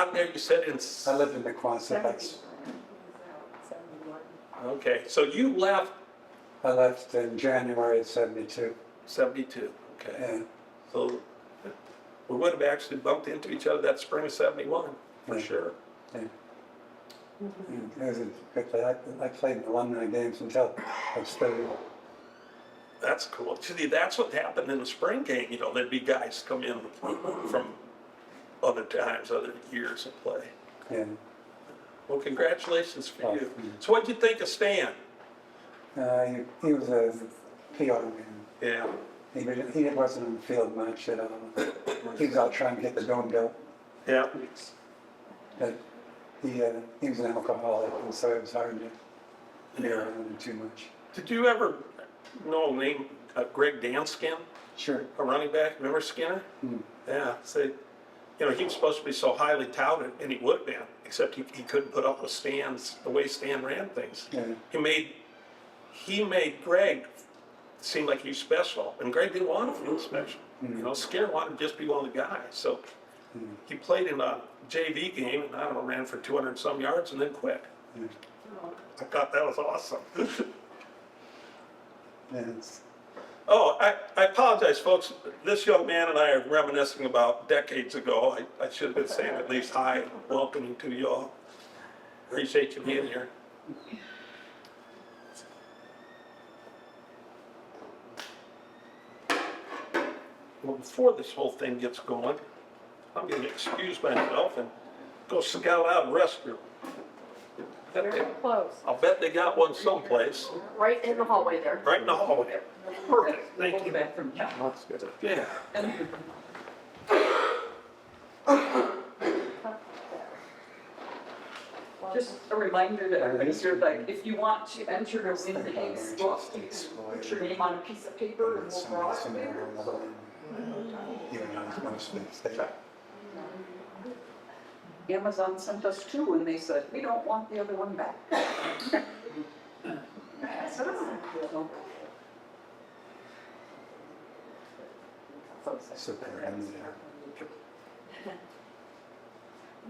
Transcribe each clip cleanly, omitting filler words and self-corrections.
down there, you said in, I lived in the Quonset. okay, so you left I left in January of '72. 72, okay. Yeah. So we would have actually bumped into each other that spring of 71, for Yeah. sure. Yeah. It was a good play. I played in alumni games until I was 30. That's cool. See, that's what happened in the spring game, you know, there'd be guys come in from other times, other years and play. Yeah. Well, congratulations for Oh, you. thank you. So what'd you think of Stan? He was a PR man. Yeah, He wasn't on the field much at all. He was out trying to get the dome built. yeah. But he was an alcoholic, and so it was hard to be around him too much. Did you ever know a name, Greg Danskin, Sure. a running back? Remember Skinner? Hmm. Yeah, so, you know, he was supposed to be so highly touted, and he would have been, except he couldn't put up with the way Stan ran things. Yeah. He made Greg seem like he was special, and Greg didn't want to feel special. You know, Skinner wanted to just be one of the guys. So he played in a JV game, and I don't know, ran for 200 and some yards and then quit. I thought that was awesome. Yes. Oh, I apologize, folks. This young man and I are reminiscing about decades ago. I should have been saying at least hi, welcoming to you all. Appreciate you being here. Well, before this whole thing gets going, I'm going to excuse myself and go scout out a restroom. Very close. I'll bet they got one someplace, Right in the hallway there. right in the hallway. Perfect, thank you. Bathroom, yeah. That's good. Yeah. Just a reminder to everybody here, like, if you want to enter the win the games book, you can put your name on a piece of paper and we'll draw it there. Even though it's mostly state. Amazon sent us two and they said, we don't want the other one back. Sit there and there.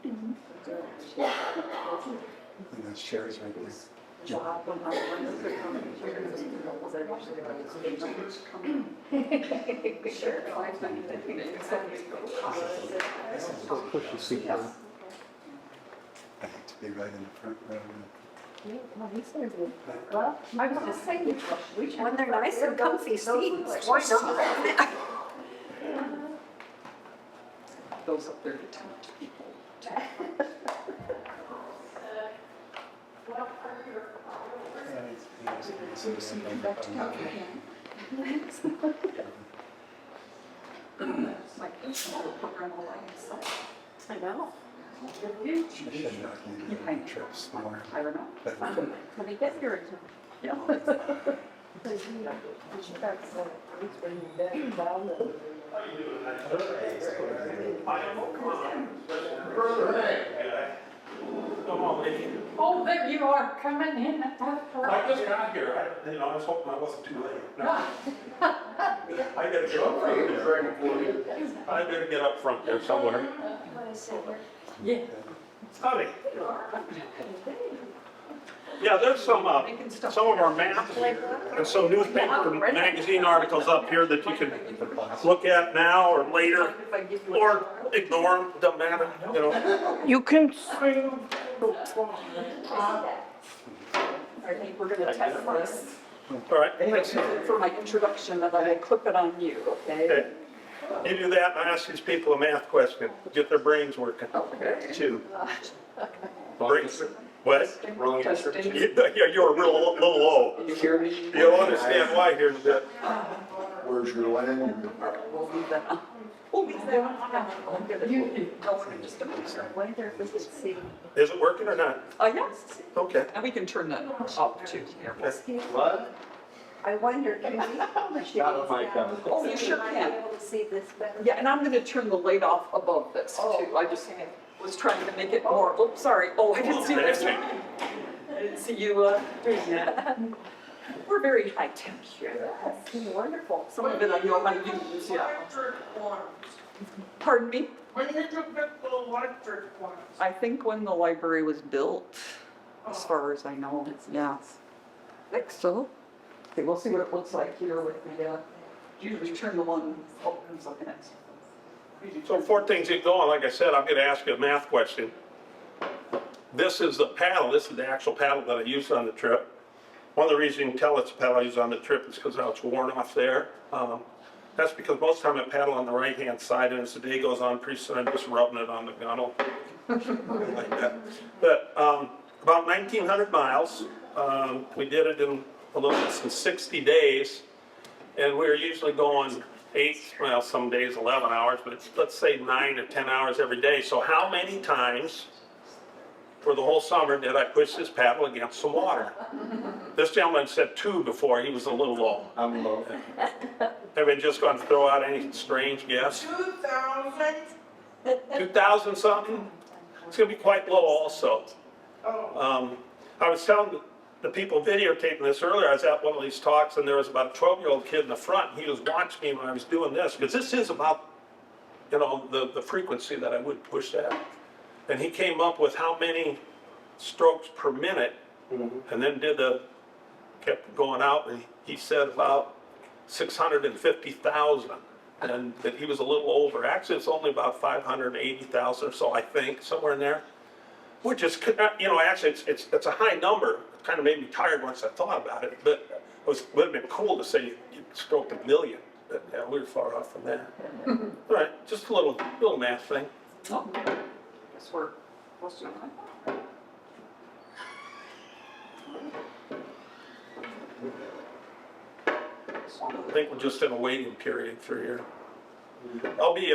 And those chairs right there. I hate to be right in the front row. Well, I was just saying, when they're nice and comfy seats, why not? Those up there to tempt people. So you see them back to town again. It's like, it's not a program all by itself. I know. I should not need any trips more. I don't know. But Let me get your. Yeah. Come on, lady. Oh, there you are coming in at that I just got here. I was hoping I wasn't too late. No. I gotta get up front there. I better get up front there somewhere. Yeah. Howdy. Yeah, there's some of our maps and some newspaper magazine articles up here that you can look at now or later, or ignore them, doesn't matter, you know. You can. I think we're gonna test this. All right, thanks. For my introduction, and I will clip it on you, okay? Okay. You do that, and I ask these people a math question, get their brains working, too. Brains, what? Testing. Yeah, you're a little low. You hear me? You'll understand why here in a bit. Where's your land? We'll leave that on. We'll leave that on. You go in just a minute. Wonder if we could see. Is it working or not? Yes, Okay. and we can turn that off too. What? I wonder, can we? Oh, you sure can. Able to see this better. Yeah, and I'm gonna turn the light off above this too. I just was trying to make it more, oops, sorry. Oh, I didn't see this. I didn't see you doing that. We're very high tech here. Yes, wonderful. Some of it I know how to use, yeah. Pardon me? When did you get the electric ones? I think when the library was built, as far as I know, yeah. I think so. Okay, we'll see what it looks like here with the, usually turn the one, oh, I'm looking at. So before things get going, like I said, I'm gonna ask you a math question. This is the paddle, this is the actual paddle that I used on the trip. One of the reasons you can tell it's a paddle I used on the trip is because how it's worn off there. That's because most of the time I paddle on the right-hand side, and as the day goes on, pretty soon I'm just rubbing it on the gunnel. Like that. But about 1,900 miles. We did it in a little less than 60 days. And we were usually going 8, well, some days 11 hours, but let's say 9 or 10 hours every day. So how many times for the whole summer did I push this paddle against some water? This gentleman said 2 before, he was a little low. I'm low. Everybody just gonna throw out any strange guess? 2,000. 2,000 something? It's gonna be quite low also. I was telling the people videotaping this earlier, I was at one of these talks and there was about a 12-year-old kid in the front. He was watching me when I was doing this, because this is about, you know, the frequency that I would push that. And he came up with how many strokes per minute, and then kept going out, and he said about 650,000. And that he was a little over. Actually, it's only about 580,000 or so, I think, somewhere in there. Which is, you know, actually, it's a high number. It kind of made me tired once I thought about it, but it would have been cool to say you stroked 1 million. But yeah, we were far off from that. All right, just a little math thing. Oh, guess we're close to that. I think we're just in a waiting period for here. I'll be,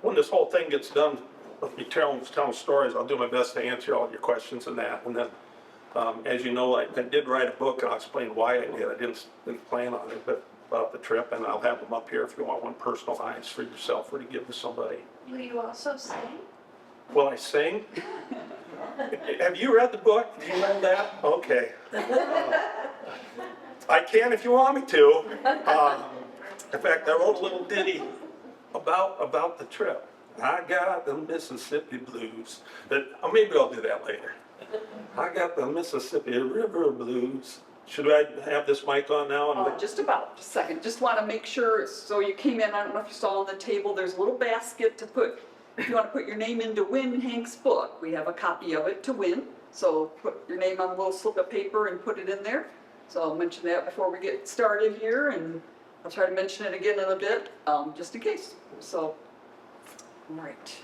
when this whole thing gets done, with me telling stories, I'll do my best to answer all your questions and that. And then, as you know, I did write a book, and I'll explain why I did. I didn't plan on it, but about the trip, and I'll have them up here if you want one personalized for yourself or to give to somebody. Will you also sing? Will I sing? Have you read the book? Do you know that? Okay. I can if you want me to. In fact, I wrote a little ditty about the trip. I got the Mississippi blues. Maybe I'll do that later. I got the Mississippi River blues. Should I have this mic on now? Just about, just a second. Just want to make sure, so you came in, I don't know if you saw on the table, there's a little basket to put, if you want to put your name in to win Hank's book. We have a copy of it to win. So put your name on a little slip of paper and put it in there. So I'll mention that before we get started here, and I'll try to mention it again in a bit, just in case. So, all right.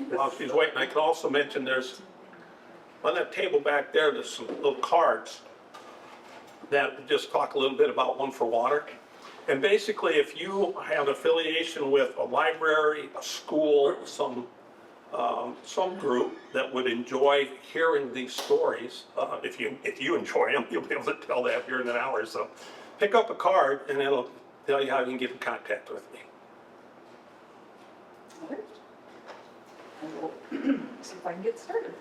While she's waiting, I can also mention there's, on that table back there, there's some little cards that just talk a little bit about One for Water. And basically, if you have affiliation with a library, a school, some group that would enjoy hearing these stories, if you enjoy them, you'll be able to tell that here in an hour or so. Pick up a card and it'll tell you how you can get in contact with me. All right. And we'll see if I can get started.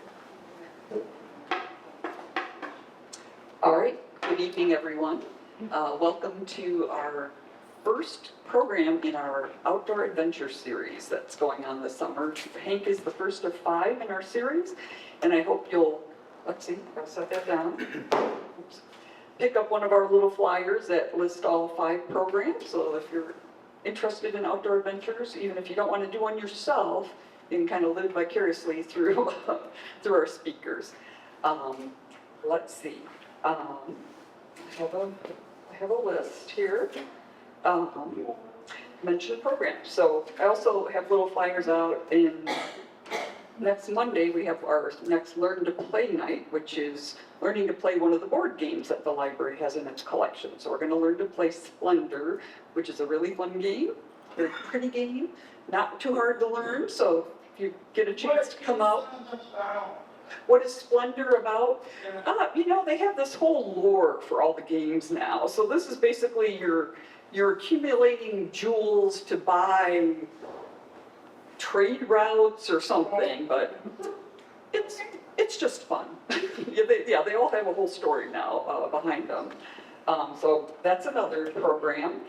All right, good evening, everyone. Welcome to our first program in our outdoor adventure series that's going on this summer. Hank is the first of 5 in our series, and I hope you'll, let's see, I'll set that down. Oops. Pick up one of our little flyers that list all 5 programs, so if you're interested in outdoor adventures, even if you don't want to do one yourself, you can kind of live vicariously through, through our speakers. Let's see. I have a list here. Mention programs. So I also have little flyers out in next Monday. We have our next Learn to Play night, which is learning to play one of the board games that the library has in its collection. So we're going to learn to play Splendor, which is a really fun game, very pretty game, not too hard to learn. So if you get a chance to come out. What is Splendor about? You know, they have this whole lore for all the games now. So this is basically you're accumulating jewels to buy trade routes or something, but it's just fun. Yeah, they all have a whole story now behind them. So that's another program.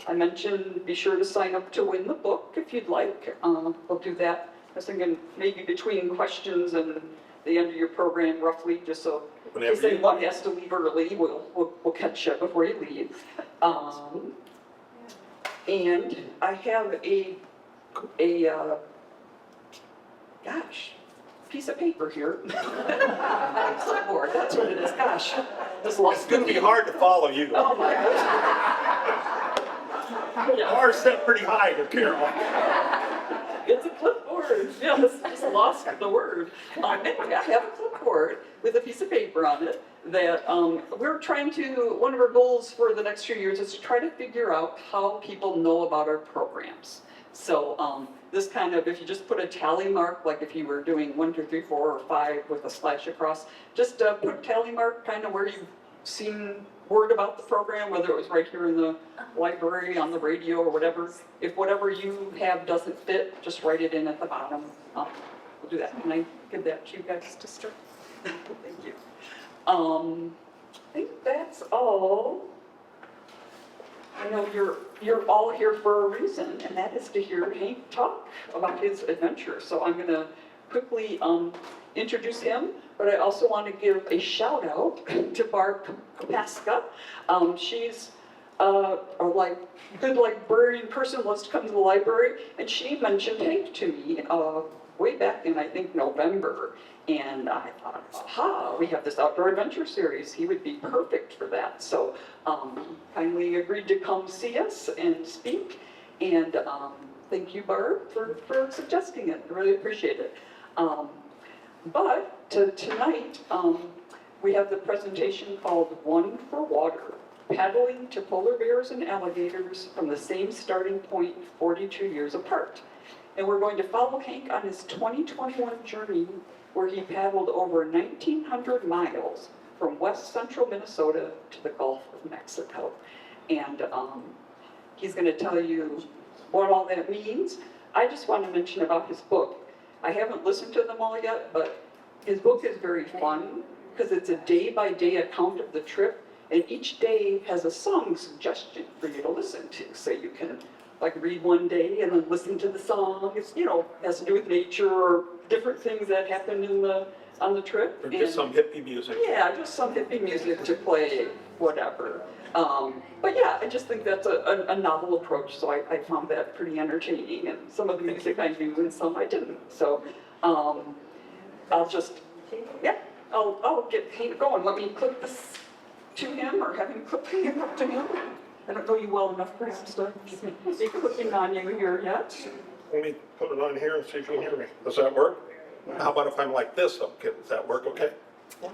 I mentioned, be sure to sign up to win the book if you'd like. We'll do that, I was thinking maybe between questions and the end of your program roughly, just so in Whenever case you anyone has to leave early, we'll catch you before you leave. And I have a piece of paper here. Clipboard, that's what it is, gosh. Just lost It's gonna be hard to follow you. Oh my gosh. The bar's set pretty high here, Carol. It's a clipboard, yes, just lost the word. Anyway, I have a clipboard with a piece of paper on it that we're trying to, one of our goals for the next few years is to try to figure out how people know about our programs. So this kind of, if you just put a tally mark, like if you were doing 1, 2, 3, 4, or 5 with a slash across, just put a tally mark kind of where you've seen word about the program, whether it was right here in the library, on the radio, or whatever. If whatever you have doesn't fit, just write it in at the bottom. We'll do that. Can I give that to you guys to start? Thank you. I think that's all. I know you're all here for a reason, and that is to hear Hank talk about his adventure. So I'm going to quickly introduce him, but I also want to give a shout out to Barb Kapaska. She's a good librarian person, loves to come to the library, and she mentioned Hank to me way back in, I think, November. And I thought, aha, we have this outdoor adventure series. He would be perfect for that. So kindly agreed to come see us and speak. And thank you, Barb, for suggesting it. I really appreciate it. But tonight, we have the presentation called One for Water, Paddling to Polar Bears and Alligators from the Same Starting Point 42 Years Apart. And we're going to follow Hank on his 2021 journey where he paddled over 1,900 miles from west central Minnesota to the Gulf of Mexico. And he's going to tell you what all that means. I just want to mention about his book. I haven't listened to them all yet, but his book is very fun because it's a day-by-day account of the trip, and each day has a song suggestion for you to listen to. So you can like read one day and then listen to the song. It's, you know, has to do with nature or different things that happened on the trip. Or just some hippie music. Yeah, just some hippie music to play, whatever. But yeah, I just think that's a novel approach, so I found that pretty entertaining, and some of the music I knew and some I didn't. So I'll just, yeah, I'll get Hank going. Let me clip this to him, or have him clip him up to him. I don't know you well enough perhaps to be clipping on you here yet. Let me put it on here and see if you can hear me. Does that work? How about if I'm like this? Okay, does that work okay? A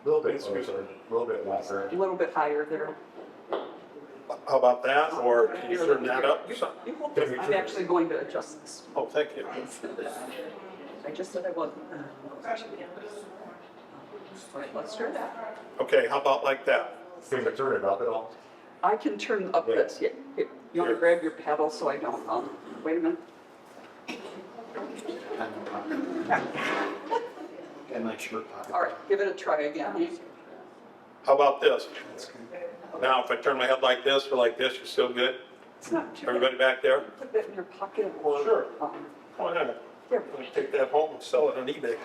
little bit closer, a little bit lesser. A little bit higher there. How about that? Or can you turn that up? You hold this. I'm actually going to adjust this. Oh, thank you. I just said I wasn't. All right, let's try that. Okay, how about like that? Can you turn it up at all? I can turn up this. Yeah. Here, you want to grab your pedal so I don't, wait a minute. And my shirt pocket. All right, give it a try again. How about this? Now, if I turn my head like this or like this, you're still good? It's not too bad. Everybody back there? Put that in your pocket or. Sure. Go ahead. Here. I'm gonna take that home and sell it on eBay.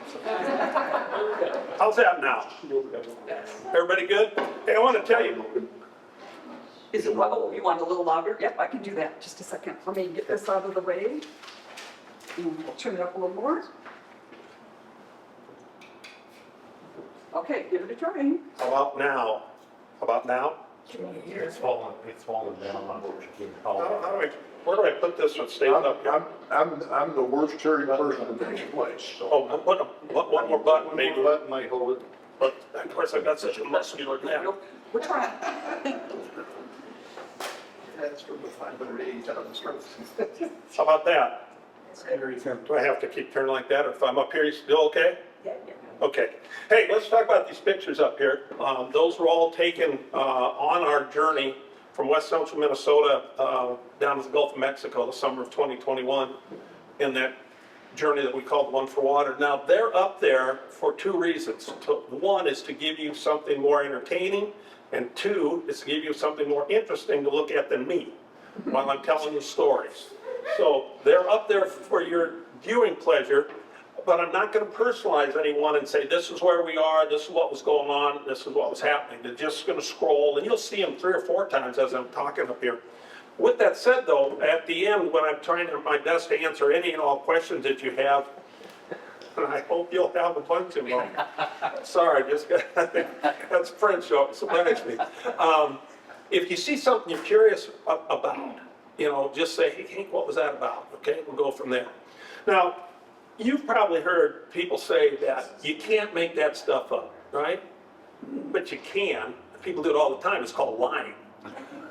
How's that now? Everybody good? Hey, I want to tell you, Is it, oh, you want a little louder? Yep, I can do that. Just a second. Let me get this out of the way. And we'll turn it up a little more. Okay, give it a try. how about now? How about now? It's falling down on what you can call it. Where do I put this so it stays up here? I'm the worst cherry person in this place, so. Oh, one more button, maybe. Button might hold it. But of course, I've got such a muscular neck. We're trying. That's from the 580,000 strokes. How about that? Do I have to keep turning like that, or if I'm up here, you still okay? Yeah. Okay. Hey, let's talk about these pictures up here. Those were all taken on our journey from west central Minnesota down to the Gulf of Mexico the summer of 2021 in that journey that we called One for Water. Now, they're up there for two reasons. One is to give you something more entertaining, and two is to give you something more interesting to look at than me. while I'm telling you stories. So they're up there for your viewing pleasure, but I'm not going to personalize anyone and say, this is where we are, this is what was going on, this is what was happening. They're just going to scroll, and you'll see them 3 or 4 times as I'm talking up here. With that said, though, at the end, when I'm trying my best to answer any and all questions that you have, and I hope you'll have a bunch of them. Sorry, just that's French, so surprised me. If you see something you're curious about, just say, hey, Hank, what was that about? Okay, we'll go from there. Now, you've probably heard people say that you can't make that stuff up, right? But you can. People do it all the time. It's called lying.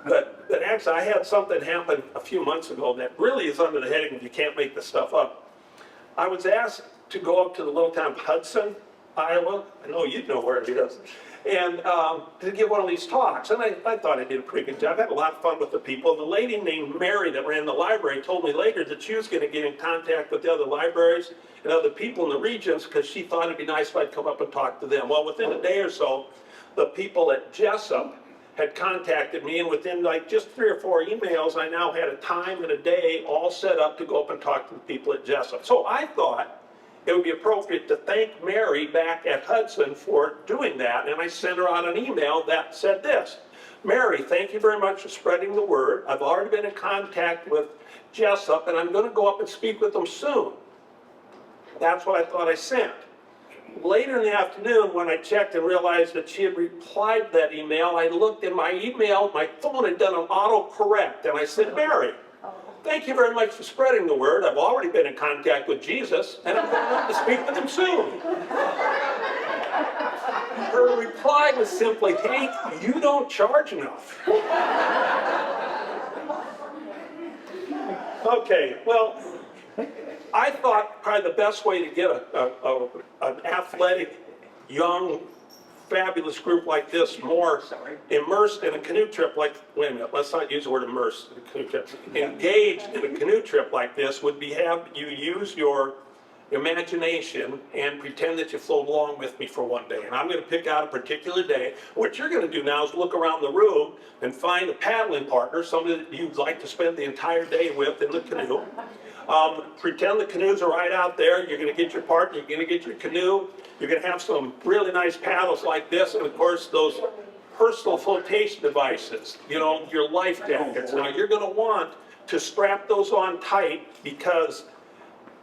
But actually, I had something happen a few months ago that really is under the heading of you can't make this stuff up. I was asked to go up to the little town of Hudson, Iowa. I know you'd know where it is. And to give one of these talks. And I thought I did a pretty good job. I had a lot of fun with the people. The lady named Mary that ran the library told me later that she was going to get in contact with the other libraries and other people in the regions because she thought it'd be nice if I'd come up and talk to them. Well, within a day or so, the people at Jessup had contacted me, and within like just 3 or 4 emails, I now had a time and a day all set up to go up and talk to the people at Jessup. So I thought it would be appropriate to thank Mary back at Hudson for doing that, and I sent her out an email that said this: Mary, thank you very much for spreading the word. I've already been in contact with Jessup, and I'm going to go up and speak with them soon. That's what I thought I sent. Later in the afternoon, when I checked and realized that she had replied to that email, I looked in my email, my phone had done an autocorrect, and I said, Mary, thank you very much for spreading the word. I've already been in contact with Jesus, and I'm going up to speak with him soon. Her reply was simply, Hank, you don't charge enough. Okay, well, I thought probably the best way to get an athletic, young, fabulous group like this more immersed in a canoe trip like, wait a minute, let's not use the word immersed in a canoe trip. Engaged in a canoe trip like this would be have you use your imagination and pretend that you float along with me for one day. And I'm going to pick out a particular day. What you're going to do now is look around the room and find a paddling partner, somebody that you'd like to spend the entire day with in the canoe. Pretend the canoes are right out there. You're going to get your partner, you're going to get your canoe. You're going to have some really nice paddles like this, and of course those personal flotation devices, your life jackets. Now you're going to want to strap those on tight because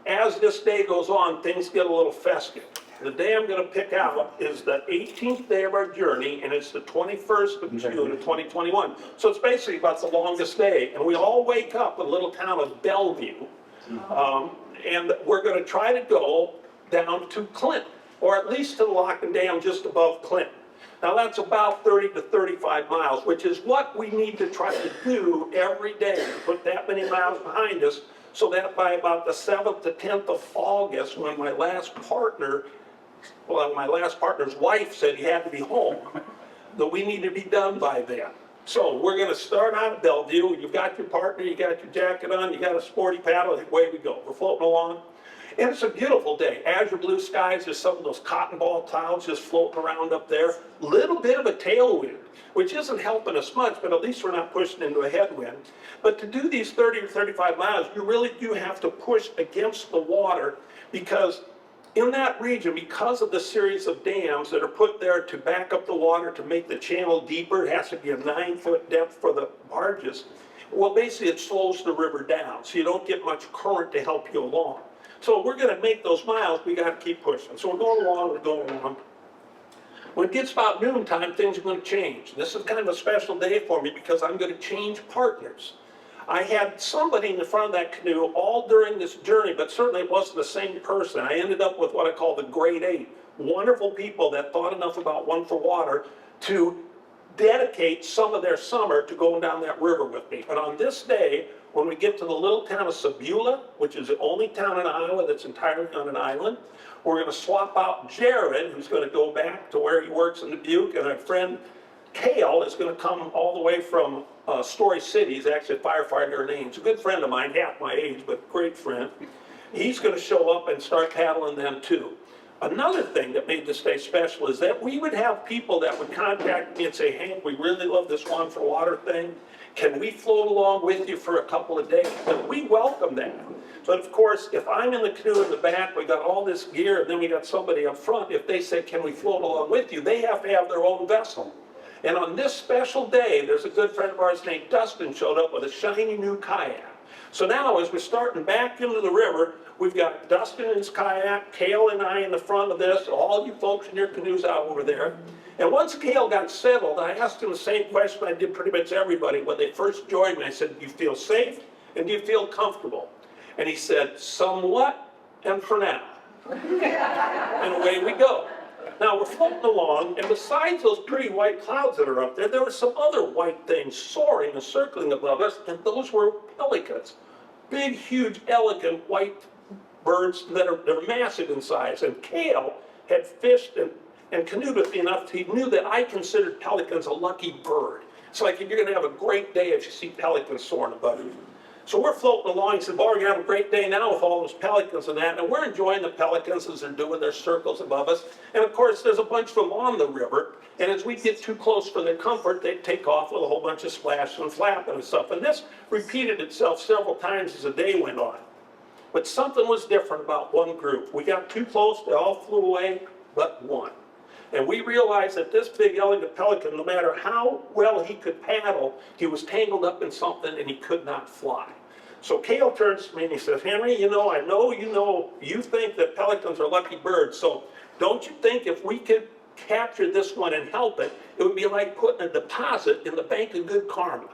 as this day goes on, things get a little festive. The day I'm going to pick out is the 18th day of our journey, and it's the 21st of June of 2021. So it's basically about the longest day, and we all wake up in the little town of Bellevue, and we're going to try to go down to Clinton, or at least to the Lock and Dam just above Clinton. Now that's about 30 to 35 miles, which is what we need to try to do every day, to put that many miles behind us, so that by about the 7th to 10th of August, when my last partner's wife said he had to be home, that we need to be done by then. So we're going to start out at Bellevue. You've got your partner, you got your jacket on, you got a sporty paddle, away we go. We're floating along. And it's a beautiful day. Azure blue skies, there's some of those cotton ball clouds just floating around up there. Little bit of a tailwind, which isn't helping us much, but at least we're not pushing into a headwind. But to do these 30 or 35 miles, you really do have to push against the water, because in that region, because of the series of dams that are put there to back up the water to make the channel deeper, it has to be a 9-foot depth for the barges. Well, basically it slows the river down, so you don't get much current to help you along. So we're going to make those miles, we got to keep pushing. So we're going along. When it gets about noontime, things are going to change. This is kind of a special day for me because I'm going to change partners. I had somebody in the front of that canoe all during this journey, but certainly it wasn't the same person. I ended up with what I call the grade 8. Wonderful people that thought enough about One for Water to dedicate some of their summer to going down that river with me. But on this day, when we get to the little town of Sebula, which is the only town in Iowa that's entirely on an island, we're going to swap out Jared, who's going to go back to where he works in Dubuque, and our friend Kale is going to come all the way from Story City. He's actually a firefighter in Ames. A good friend of mine, half my age, but great friend. He's going to show up and start paddling them too. Another thing that made this day special is that we would have people that would contact me and say, Hank, we really love this One for Water thing, Can we float along with you for a couple of days? And we welcome that. But of course, if I'm in the canoe in the back, we got all this gear, and then we got somebody up front, if they say, can we float along with you, they have to have their own vessel. And on this special day, there's a good friend of ours named Dustin showed up with a shiny new kayak. So now as we're starting back into the river, we've got Dustin in his kayak, Cale and I in the front of this, all you folks in your canoes out over there. And once Cale got settled, I asked him the same question I did pretty much everybody when they first joined me. I said, do you feel safe and do you feel comfortable? And he said, somewhat and for now. And away we go. Now we're floating along, and besides those pretty white clouds that are up there, there were some other white things soaring and circling above us, and those were pelicans. Big, huge, elegant white birds that are they're massive in size. And Cale had fished and canoed with me enough, he knew that I considered pelicans a lucky bird. It's like you're going to have a great day if you see pelicans soaring above you. So we're floating along. He said, well, we're going to have a great day now with all those pelicans and that. And we're enjoying the pelicans as they're doing their circles above us. And of course, there's a bunch of them on the river. And as we get too close for their comfort, they take off with a whole bunch of splashing and flapping and stuff. And this repeated itself several times as the day went on. But something was different about one group. We got too close, they all flew away, but one. And we realized that this big elegant pelican, no matter how well he could paddle, he was tangled up in something and he could not fly. So Cale turns to me and he says, Henry, I know you think that pelicans are lucky birds, so don't you think if we could capture this one and help it, it would be like putting a deposit in the bank of good karma.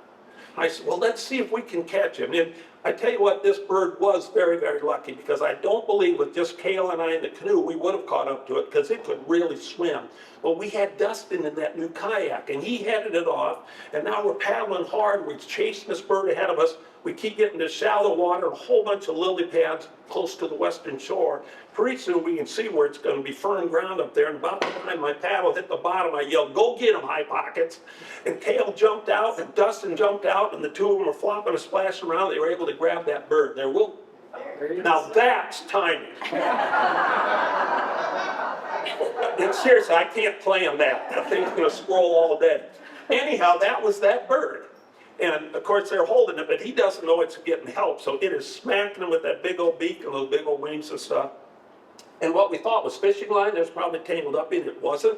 I said, well, let's see if we can catch him. And I tell you what, this bird was very, very lucky because I don't believe with just Cale and I in the canoe, we would have caught up to it because it could really swim. Well, we had Dustin in that new kayak and he headed it off. And now we're paddling hard. We're chasing this bird ahead of us. We keep getting to shallow water, a whole bunch of lily pads close to the western shore. Pretty soon we can see where it's going to be firm ground up there. And about the time my paddle hit the bottom, I yelled, go get him, High Pockets. And Cale jumped out and Dustin jumped out and the two of them were flopping and splashing around. They were able to grab that bird. Now that's timing. And seriously, I can't play on that. That thing's going to scroll all day. Anyhow, that was that bird. And of course they're holding it, but he doesn't know it's getting help. So it is smacking him with that big old beak and those big old wings and stuff. And what we thought was fishing line, there's probably tangled up in it. It wasn't.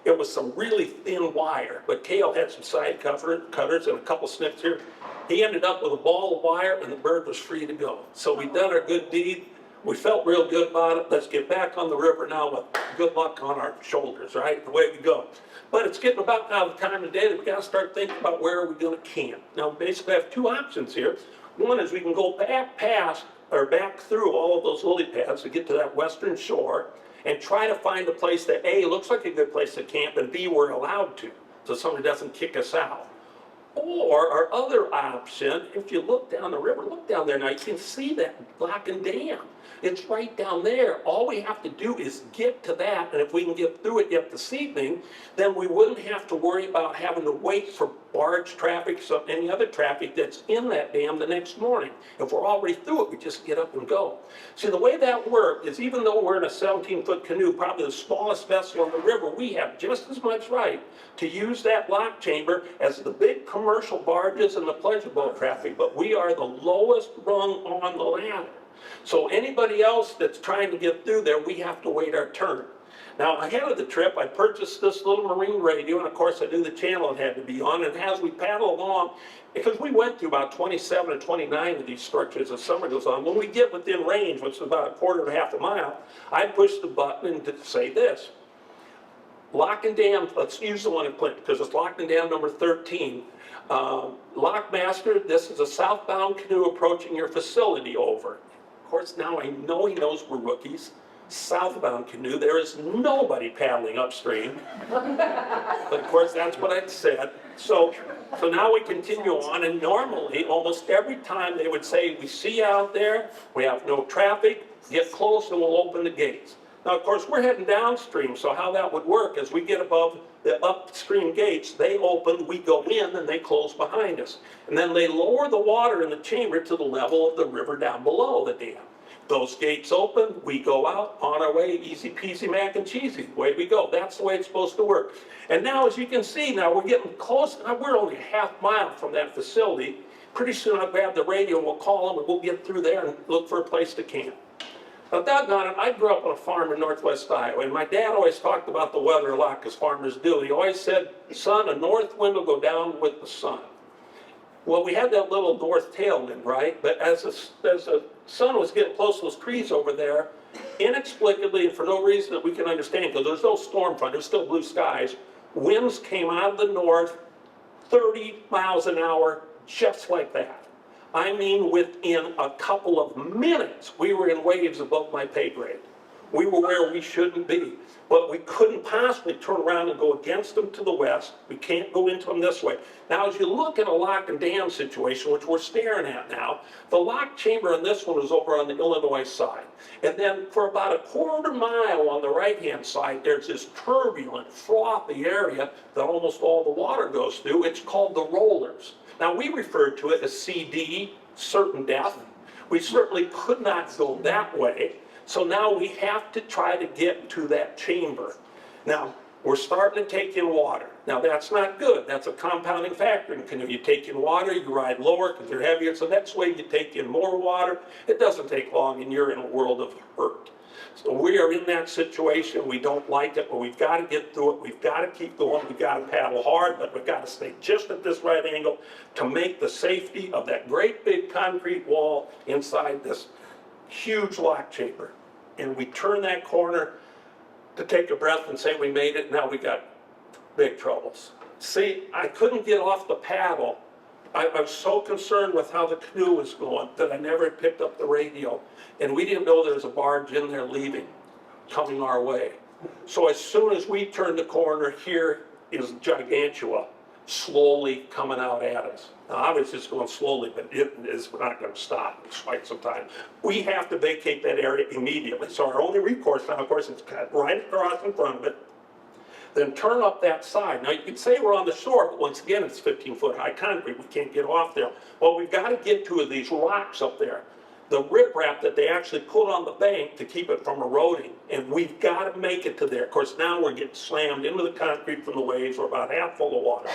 It was some really thin wire. But Cale had some side cutters and a couple snips here. He ended up with a ball of wire and the bird was free to go. So we've done our good deed. We felt real good about it. Let's get back on the river now with good luck on our shoulders, right? Away we go. But it's getting about now the time of day that we got to start thinking about where are we going to camp. Now, basically, I have two options here. One is we can go back past or back through all of those lily pads to get to that western shore and try to find a place that A, looks like a good place to camp, and B, we're allowed to, so somebody doesn't kick us out. Or our other option, if you look down the river, look down there now, you can see that lock and dam. It's right down there. All we have to do is get to that, and if we can get through it yet this evening, then we wouldn't have to worry about having to wait for barge traffic, so any other traffic that's in that dam the next morning. If we're already through it, we just get up and go. See, the way that worked is even though we're in a 17-foot canoe, probably the smallest vessel on the river, we have just as much right to use that lock chamber as the big commercial barges and the pleasure boat traffic, but we are the lowest rung on the ladder. So anybody else that's trying to get through there, we have to wait our turn. Now, ahead of the trip, I purchased this little marine radio, and of course I knew the channel it had to be on, and as we paddle along, because we went through about 27 or 29 of these structures as summer goes on, when we get within range, which is about a quarter and a half a mile, I push the button and to say this. Lock and dam, let's use the one in Clinton, because it's lock and dam number 13. Lockmaster, this is a southbound canoe approaching your facility, over. Of course, now I know he knows we're rookies. Southbound canoe, there is nobody paddling upstream. But of course, that's what I'd said. So now we continue on, and normally, almost every time they would say, we see you out there, we have no traffic, get close and we'll open the gates. Now, of course, we're heading downstream, so how that would work is we get above the upstream gates, they open, we go in, and they close behind us. And then they lower the water in the chamber to the level of the river down below the dam. Those gates open, we go out, on our way, easy peasy mac and cheesy, away we go. That's the way it's supposed to work. And now, as you can see, now we're getting close. Now we're only a half mile from that facility. Pretty soon I'll grab the radio and we'll call them and we'll get through there and look for a place to camp. Now, doggone it, I grew up on a farm in northwest Iowa, and my dad always talked about the weather a lot, as farmers do. He always said, son, a north wind will go down with the sun. Well, we had that little north tailwind, right? But as the sun was getting close to those trees over there, inexplicably and for no reason that we can understand, because there's no storm front, there's still blue skies, winds came out of the north 30 miles an hour, just like that. I mean, within a couple of minutes, we were in waves above my pay grade. We were where we shouldn't be. But we couldn't possibly turn around and go against them to the west. We can't go into them this way. Now, as you look at a lock and dam situation, which we're staring at now, the lock chamber on this one is over on the Illinois side. And then for about a quarter mile on the right-hand side, there's this turbulent, frothy area that almost all the water goes through. It's called the rollers. Now, we refer to it as CD, certain death. We certainly could not go that way. So now we have to try to get to that chamber. Now, we're starting to take in water. Now, that's not good. That's a compounding factor in a canoe. You take in water, you ride lower because you're heavier. So next way you take in more water. It doesn't take long and you're in a world of hurt. So we are in that situation. We don't like it, but we've got to get through it. We've got to keep going. We've got to paddle hard, but we've got to stay just at this right angle to make the safety of that great big concrete wall inside this huge lock chamber. And we turn that corner to take a breath and say we made it. Now we got big troubles. See, I couldn't get off the paddle. I was so concerned with how the canoe was going that I never picked up the radio. And we didn't know there was a barge in there leaving, coming our way. So as soon as we turned the corner, here is Gigantua slowly coming out at us. Now, obviously it's going slowly, but it is not going to stop. It's quite some time. We have to vacate that area immediately. So our only recourse now, of course, is cut right across in front of it. Then turn up that side. Now, you could say we're on the shore, but once again, it's 15-foot high concrete. We can't get off there. Well, we've got to get to these rocks up there. The riprap that they actually put on the bank to keep it from eroding. And we've got to make it to there. Of course, now we're getting slammed into the concrete from the waves. We're about half full of water.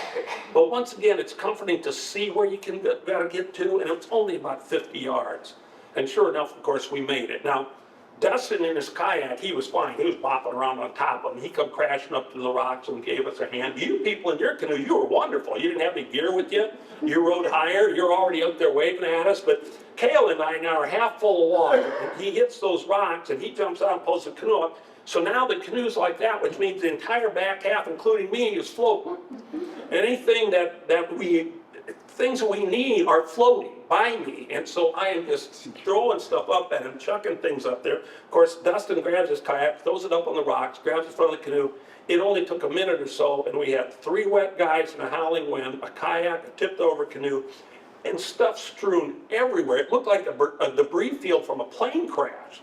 But once again, it's comforting to see where you can got to get to, and it's only about 50 yards. And sure enough, of course, we made it. Now, Dustin in his kayak, he was fine. He was bopping around on top of them. He come crashing up to the rocks and gave us a hand. You people in your canoe, you were wonderful. You didn't have any gear with you. You rode higher. You're already up there waving at us. But Cale and I now are half full of water. And he hits those rocks and he jumps out and pulls the canoe up. So now the canoe's like that, which means the entire back half, including me, is floating. Anything things that we need are floating by me. And so I am just throwing stuff up at him, chucking things up there. Of course, Dustin grabs his kayak, throws it up on the rocks, grabs the front of the canoe. It only took a minute or so, and we had 3 wet guys in a howling wind, a kayak, a tipped over canoe, and stuff strewn everywhere. It looked like a debris field from a plane crash.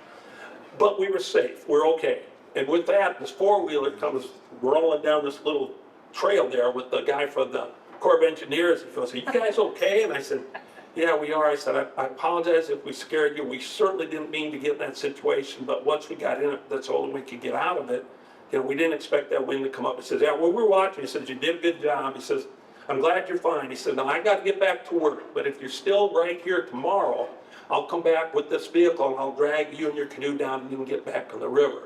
But we were safe, we're okay. And with that, this 4-wheeler comes rolling down this little trail there with the guy from the Corps of Engineers. He goes, "Are you guys okay?" And I said, "Yeah, we are." I said, I apologize if we scared you. We certainly didn't mean to get in that situation, but once we got in it, that's all we could get out of it. You know, we didn't expect that wind to come up. He says, "Yeah, well, we're watching." He says, "You did a good job." He says, "I'm glad you're fine." He said, "Now I got to get back to work, but if you're still right here tomorrow, I'll come back with this vehicle and I'll drag you and your canoe down and you can get back on the river."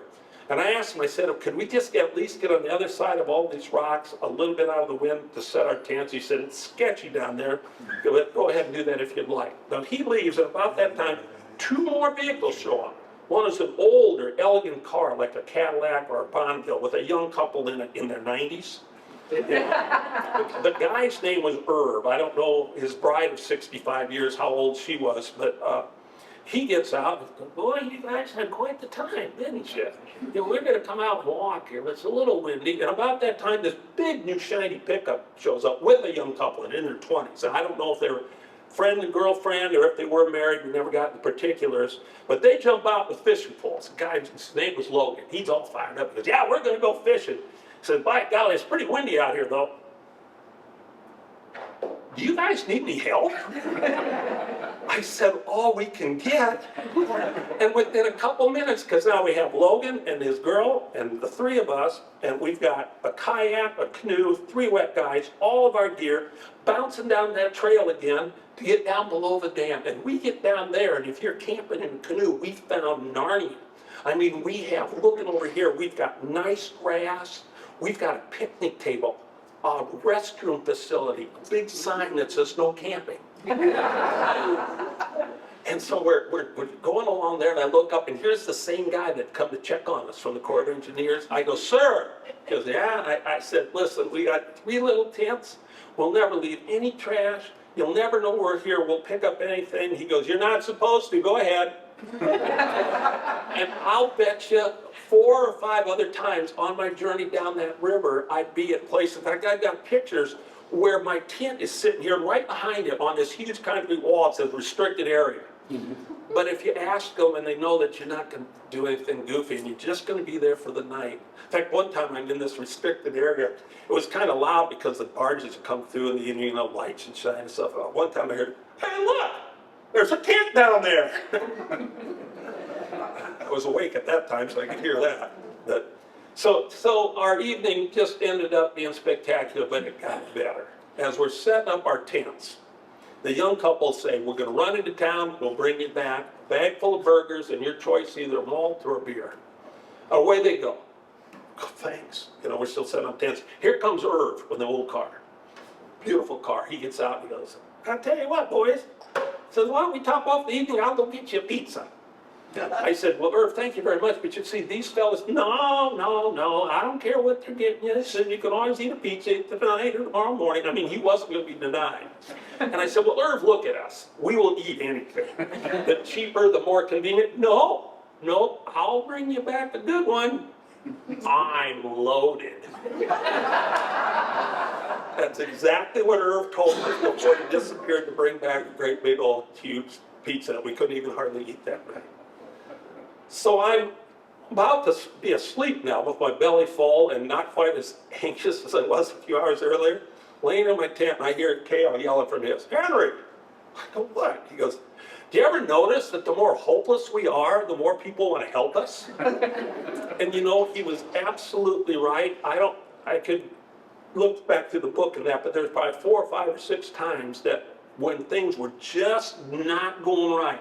And I asked him, I said, "Could we just at least get on the other side of all these rocks, a little bit out of the wind to set our tents?" He said, "It's sketchy down there. Go ahead and do that if you'd like." Now he leaves, and about that time, 2 more vehicles show up. One is an older, elegant car, like a Cadillac or a Bonneville, with a young couple in it in their 90s. The guy's name was Herb. I don't know his bride of 65 years, how old she was, but he gets out and goes, "Boy, you guys had quite the time, didn't you? You know, we're going to come out and walk here, but it's a little windy." And about that time, this big new shiny pickup shows up with a young couple in their 20s. And I don't know if they were friend and girlfriend or if they were married. We never got the particulars. But they jump out with fishing poles. The guy, his name was Logan. He's all fired up. He goes, "Yeah, we're going to go fishing." He said, "By golly, it's pretty windy out here, though. Do you guys need any help?" I said, all we can get. And within a couple minutes, because now we have Logan and his girl and the three of us, and we've got a kayak, a canoe, 3 wet guys, all of our gear, bouncing down that trail again to get down below the dam. And we get down there, and if you're camping in a canoe, we found Narnia. I mean, we have, looking over here, we've got nice grass, we've got a picnic table, a restroom facility, a big sign that says no camping. And so we're going along there, and I look up, and here's the same guy that come to check on us from the Corps of Engineers. I go, sir. He goes, yeah. I said, listen, we got 3 little tents. We'll never leave any trash. You'll never know we're here. We'll pick up anything. He goes, you're not supposed to. Go ahead. And I'll bet you 4 or 5 other times on my journey down that river, I'd be at places. In fact, I've got pictures where my tent is sitting here, and right behind it on this huge concrete wall, it says restricted area. But if you ask them and they know that you're not going to do anything goofy and you're just going to be there for the night. In fact, one time I'm in this restricted area. It was kind of loud because the barges come through and you know, lights and shine and stuff. One time I heard, hey, look, there's a tent down there. I was awake at that time, so I could hear that. So our evening just ended up being spectacular, but it got better. As we're setting up our tents, the young couple say, we're gonna run into town, we'll bring you back, a bag full of burgers, and your choice, either malt or a beer. Away they go. Oh, thanks. You know, we're still setting up tents. Here comes Irv with the old car. Beautiful car. He gets out and he goes, I'll tell you what, boys. Says, why don't we top off the evening? I'll go get you a pizza. I said, well, Irv, thank you very much, but you see, these fellas, no, I don't care what they're getting you. They said, you can always eat a pizza tonight or tomorrow morning. I mean, he wasn't going to be denied. And I said, well, Irv, look at us. We will eat anything. The cheaper, the more convenient. No, I'll bring you back a good one. I'm loaded. That's exactly what Irv told me before he disappeared to bring back a great big old huge pizza that we couldn't even hardly eat that night. So I'm about to be asleep now with my belly full and not quite as anxious as I was a few hours earlier. Laying in my tent, and I hear Kale yelling from his, Henry! I go, what? He goes, do you ever notice that the more hopeless we are, the more people want to help us? And you know, he was absolutely right. I could look back through the book and that, but there's probably 4 or 5 or 6 times that when things were just not going right,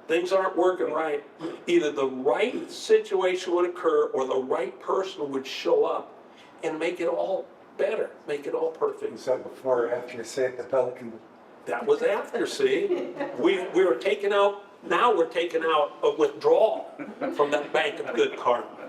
things aren't working right, either the right situation would occur or the right person would show up and make it all better, make it all perfect. Was that before or after you saved the Pelican? That was after, see? We were taking out, now we're taking out a withdrawal from that bank of good karma.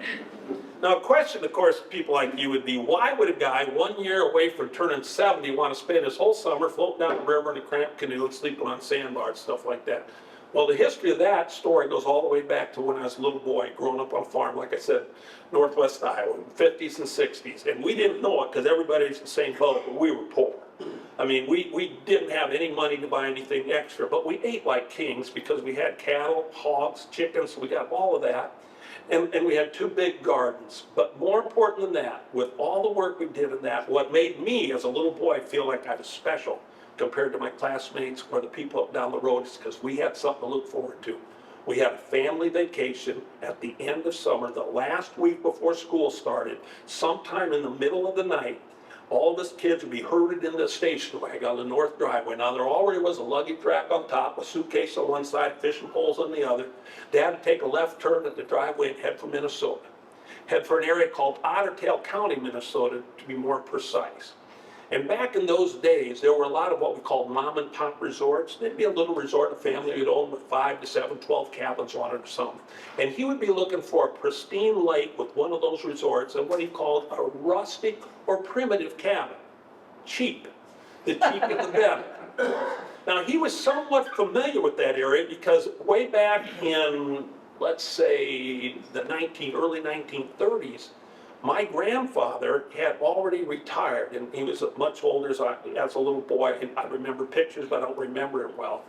Now, a question, of course, people like you would be, why would a guy 1 year away from turning 70 want to spend his whole summer floating down the river in a cramped canoe and sleeping on sandbars, stuff like that? Well, the history of that story goes all the way back to when I was a little boy growing up on a farm, like I said, Northwest Iowa, 50s and 60s. And we didn't know it because everybody's in the same boat, but we were poor. I mean, we didn't have any money to buy anything extra, but we ate like kings because we had cattle, hogs, chickens, we got all of that. And we had 2 big gardens. But more important than that, with all the work we did in that, what made me as a little boy feel like I was special compared to my classmates or the people up down the road is because we had something to look forward to. We had a family vacation at the end of summer, the last week before school started, sometime in the middle of the night. All of us kids would be herded in the station wagon on the north driveway. Now, there already was a luggage rack on top, a suitcase on one side, fishing poles on the other. Dad would take a left turn at the driveway and head for Minnesota. Head for an area called Otter Tail County, Minnesota, to be more precise. And back in those days, there were a lot of what we called mom and pop resorts. There'd be a little resort, a family would own with 5 to 7, 12 cabins on it or something. And he would be looking for a pristine lake with one of those resorts and what he called a rustic or primitive cabin. Cheap. The cheaper the better. Now, he was somewhat familiar with that area because way back in, let's say, the early 1930s, my grandfather had already retired, and he was much older as a little boy. I remember pictures, but I don't remember it well.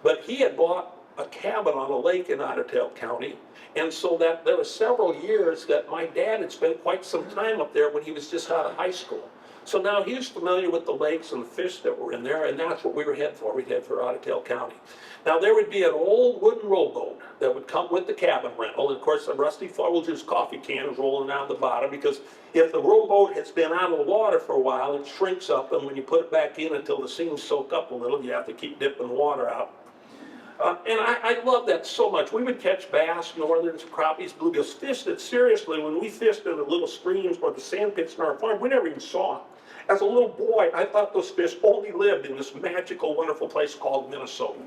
But he had bought a cabin on a lake in Otter Tail County, and so that there were several years that my dad had spent quite some time up there when he was just out of high school. So now he's familiar with the lakes and the fish that were in there, and that's what we were heading for. We'd head for Otter Tail County. Now there would be an old wooden rowboat that would come with the cabin rental, and of course the Rusty Folgers coffee can is rolling down the bottom, because if the rowboat has been out of the water for a while, it shrinks up, and when you put it back in until the seams soak up a little, you have to keep dipping the water out. And I love that so much. We would catch bass, northerns, crappies, bluegills, fish that seriously, when we fished in the little streams or the sand pits in our farm, we never even saw. As a little boy, I thought those fish only lived in this magical, wonderful place called Minnesota.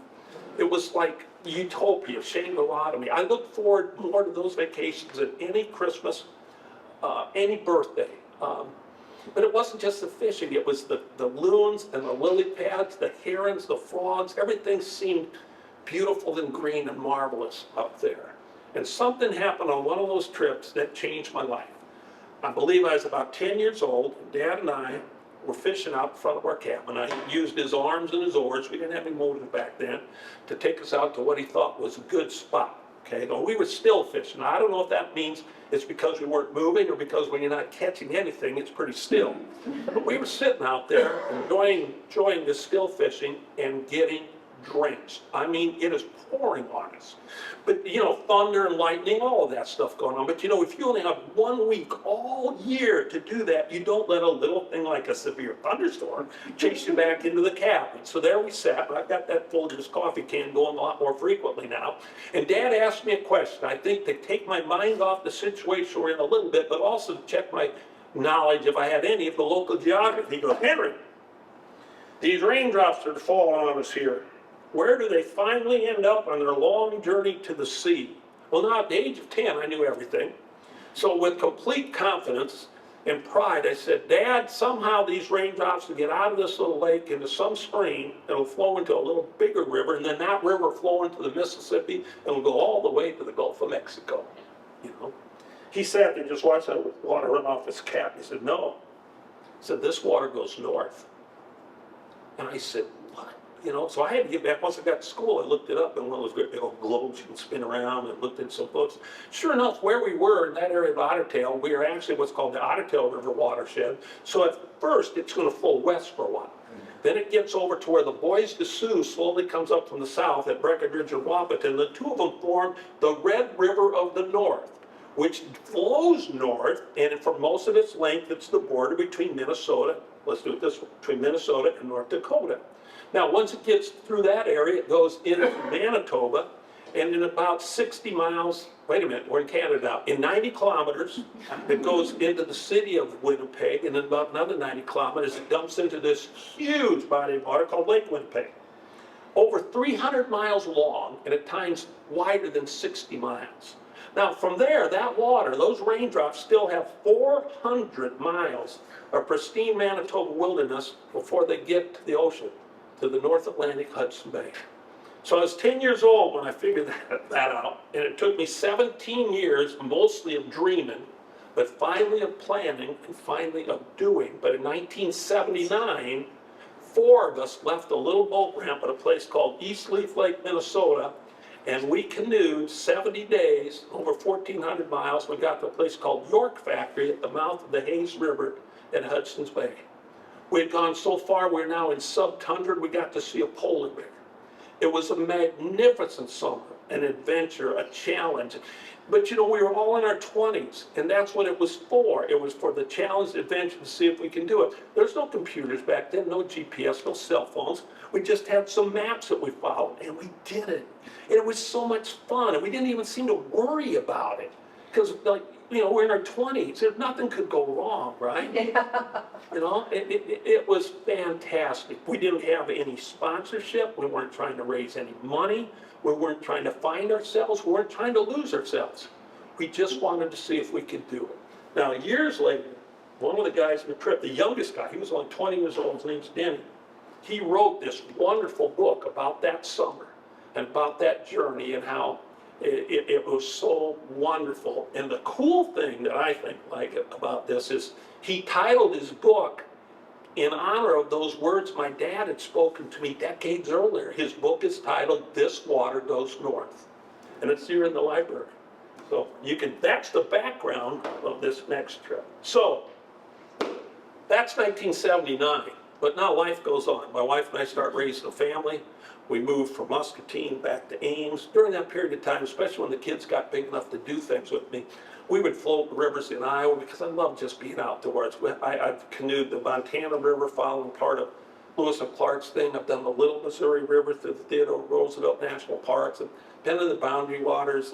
It was like utopia, Shangri-La to me. I look forward more to those vacations than any Christmas, any birthday. But it wasn't just the fishing, it was the loons and the lily pads, the herons, the frogs, everything seemed beautiful and green and marvelous up there. And something happened on one of those trips that changed my life. I believe I was about 10 years old. Dad and I were fishing out front of our cabin. I used his arms and his oars, we didn't have any motors back then, to take us out to what he thought was a good spot. Okay, no, we were still fishing. I don't know if that means it's because we weren't moving or because when you're not catching anything, it's pretty still. But we were sitting out there enjoying this still fishing and getting drenched. I mean, it is pouring on us. But, you know, thunder and lightning, all of that stuff going on. But, you know, if you only have 1 week all year to do that, you don't let a little thing like a severe thunderstorm chase you back into the cabin. So there we sat. I've got that Folgers coffee can going a lot more frequently now. And Dad asked me a question, I think to take my mind off the situation we're in a little bit, but also to check my knowledge, if I had any, of the local geography. He goes, Henry, these raindrops are falling on us here. Where do they finally end up on their long journey to the sea? Well, now at the age of 10, I knew everything. So with complete confidence and pride, I said, Dad, somehow these raindrops will get out of this little lake into some stream, it'll flow into a little bigger river, and then that river flow into the Mississippi, and will go all the way to the Gulf of Mexico. You know? He sat there, just watched that water run off his cap. He said, no. He said, this water goes north. And I said, what? You know, so I had to get back. Once I got to school, I looked it up in one of those great big old globes you can spin around, and looked at some books. Sure enough, where we were in that area of Otter Tail, we are actually what's called the Otter Tail River watershed. So at first, it's going to flow west for a while. Then it gets over to where the Bois de Sioux slowly comes up from the south at Breckenridge and Wapaton. The two of them form the Red River of the North, which flows north, and for most of its length, it's the border between Minnesota, let's do it this way, between Minnesota and North Dakota. Now, once it gets through that area, it goes into Manitoba, and in about 60 miles, wait a minute, we're in Canada now, in 90 kilometers, it goes into the city of Winnipeg, and in about another 90 kilometers, it dumps into this huge body of water called Lake Winnipeg. Over 300 miles long, and at times wider than 60 miles. Now, from there, that water, those raindrops still have 400 miles of pristine Manitoba wilderness before they get to the ocean, to the North Atlantic Hudson Bay. So I was 10 years old when I figured that out, and it took me 17 years, mostly of dreaming, but finally of planning and finally of doing. But in 1979, 4 of us left a little boat ramp at a place called East Leaf Lake, Minnesota, and we canoed 70 days, over 1,400 miles. We got to a place called York Factory at the mouth of the Hayes River at Hudson's Bay. We had gone so far, we're now in sub-tundra, we got to see a polar bear. It was a magnificent summer, an adventure, a challenge. But you know, we were all in our 20s, and that's what it was for. It was for the challenge, the adventure, to see if we can do it. There's no computers back then, no GPS, no cell phones. We just had some maps that we followed, and we did it. And it was so much fun, and we didn't even seem to worry about it. Because, like, you know, we're in our 20s, nothing could go wrong, right? You know, it was fantastic. We didn't have any sponsorship. We weren't trying to raise any money. We weren't trying to find ourselves. We weren't trying to lose ourselves. We just wanted to see if we could do it. Now, years later, one of the guys in the trip, the youngest guy, he was only 20 years old, his name's Denny. He wrote this wonderful book about that summer and about that journey and how it was so wonderful. And the cool thing that I think about this is he titled his book in honor of those words my dad had spoken to me decades earlier. His book is titled This Water Goes North, and it's here in the library. So you can, that's the background of this next trip. So That's 1979, but now life goes on. My wife and I start raising a family. We moved from Muscatine back to Ames. During that period of time, especially when the kids got big enough to do things with me, we would float the rivers in Iowa because I love just being outdoors. I've canoed the Montana River, following part of Lewis and Clark's thing. I've done the Little Missouri River through the Theodore Roosevelt National Parks, and been in the Boundary Waters,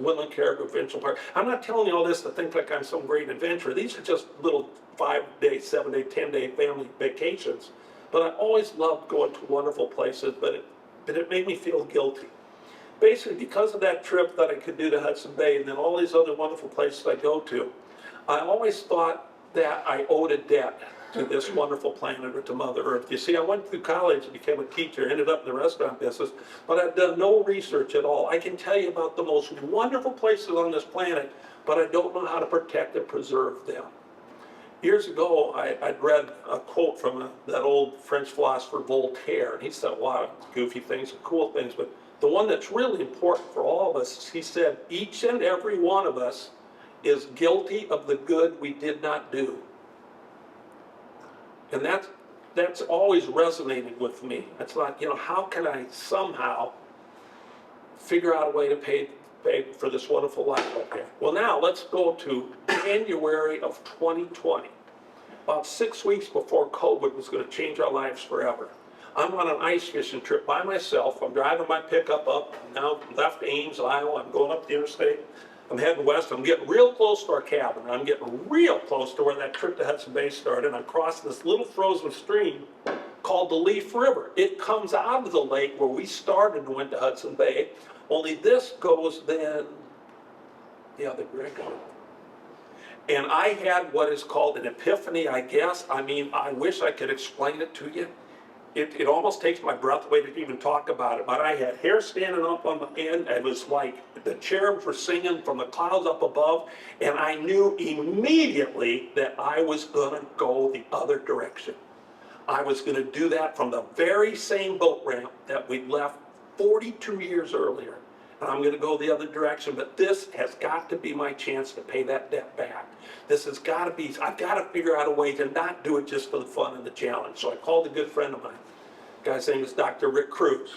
Woodland Caribou Provincial Park. I'm not telling you all this to think like I'm some great adventurer. These are just little 5-day, 7-day, 10-day family vacations. But I always loved going to wonderful places, but it made me feel guilty. Basically, because of that trip that I could do to Hudson Bay and then all these other wonderful places I go to, I always thought that I owed a debt to this wonderful planet or to Mother Earth. You see, I went through college and became a teacher, ended up in the restaurant business, but I've done no research at all. I can tell you about the most wonderful places on this planet, but I don't know how to protect and preserve them. Years ago, I'd read a quote from that old French philosopher Voltaire, and he said a lot of goofy things and cool things, but the one that's really important for all of us, he said, each and every one of us is guilty of the good we did not do. And that's always resonated with me. It's like, how can I somehow figure out a way to pay for this wonderful life out there? Well, now let's go to January of 2020. About 6 weeks before COVID was going to change our lives forever. I'm on an ice fishing trip by myself. I'm driving my pickup up, now left Ames, Iowa. I'm going up the interstate. I'm heading west. I'm getting real close to our cabin. I'm getting real close to where that trip to Hudson Bay started. I'm crossing this little frozen stream called the Leaf River. It comes out of the lake where we started and went to Hudson Bay, only this goes then the other direction. And I had what is called an epiphany, I guess. I mean, I wish I could explain it to you. It almost takes my breath away to even talk about it, but I had hair standing up on the end. It was like the cherubs were singing from the clouds up above, and I knew immediately that I was gonna go the other direction. I was gonna do that from the very same boat ramp that we left 42 years earlier. And I'm gonna go the other direction, but this has got to be my chance to pay that debt back. This has gotta be, I've gotta figure out a way to not do it just for the fun and the challenge. So I called a good friend of mine. The guy's name is Dr. Rick Cruz.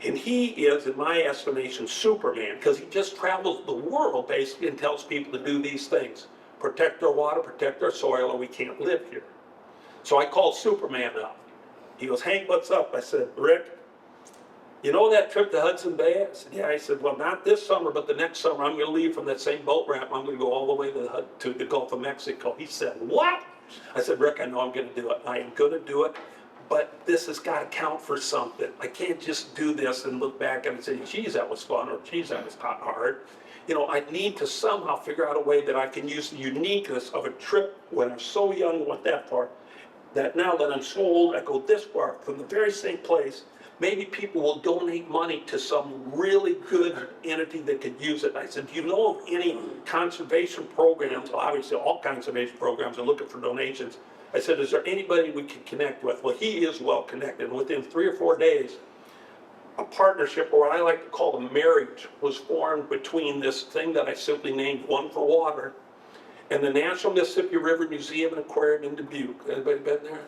And he is, in my estimation, Superman, because he just travels the world basically and tells people to do these things. Protect our water, protect our soil, or we can't live here. So I called Superman up. He goes, Hank, what's up? I said, Rick, you know that trip to Hudson Bay? I said, yeah. He said, well, not this summer, but the next summer I'm going to leave from that same boat ramp. I'm going to go all the way to the Gulf of Mexico. He said, what? I said, Rick, I know I'm going to do it. I am going to do it, but this has got to count for something. I can't just do this and look back and say, geez, that was fun, or geez, that was hard. I need to somehow figure out a way that I can use the uniqueness of a trip when I'm so young, went that far, that now that I'm so old, I go this far from the very same place. Maybe people will donate money to some really good entity that could use it. I said, do you know of any conservation programs? Well, obviously, all conservation programs are looking for donations. I said, is there anybody we can connect with? Well, he is well connected. Within 3 or 4 days, a partnership, or what I like to call a marriage, was formed between this thing that I simply named One for Water and the National Mississippi River Museum and Aquarium in Dubuque. Anybody been there?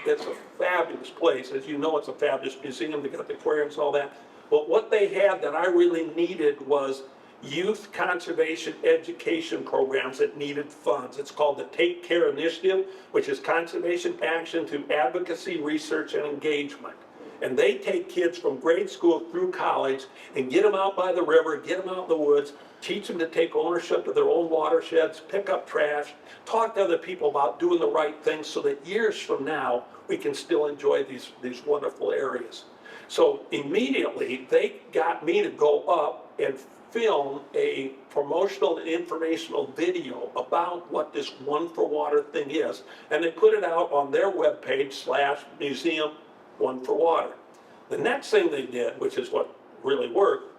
It's a fabulous place. As you know, it's a fabulous museum. They got the aquariums and all that. But what they had that I really needed was youth conservation education programs that needed funds. It's called the Take Care Initiative, which is conservation action through advocacy, research, and engagement. And they take kids from grade school through college and get them out by the river, get them out in the woods, teach them to take ownership of their own watersheds, pick up trash, talk to other people about doing the right thing so that years from now, we can still enjoy these wonderful areas. So immediately, they got me to go up and film a promotional and informational video about what this One for Water thing is. And they put it out on their webpage /museum One for Water. The next thing they did, which is what really worked,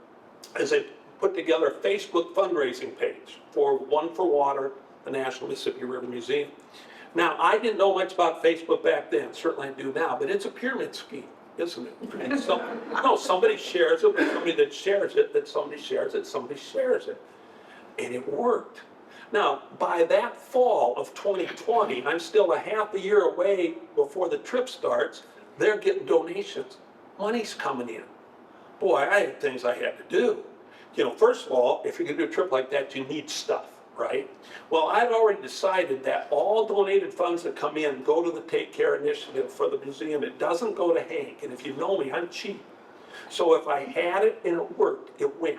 is they put together a Facebook fundraising page for One for Water, the National Mississippi River Museum. Now, I didn't know much about Facebook back then, certainly I do now, but it's a pyramid scheme, isn't it? Somebody shares it, somebody that shares it, that somebody shares it, somebody shares it. And it worked. Now, by that fall of 2020, I'm still a half a year away before the trip starts. They're getting donations. Money's coming in. Boy, I had things I had to do. You know, first of all, if you're gonna do a trip like that, you need stuff, right? Well, I'd already decided that all donated funds that come in go to the Take Care Initiative for the museum. It doesn't go to Hank, and if you know me, I'm cheap. So if I had it and it worked, it went.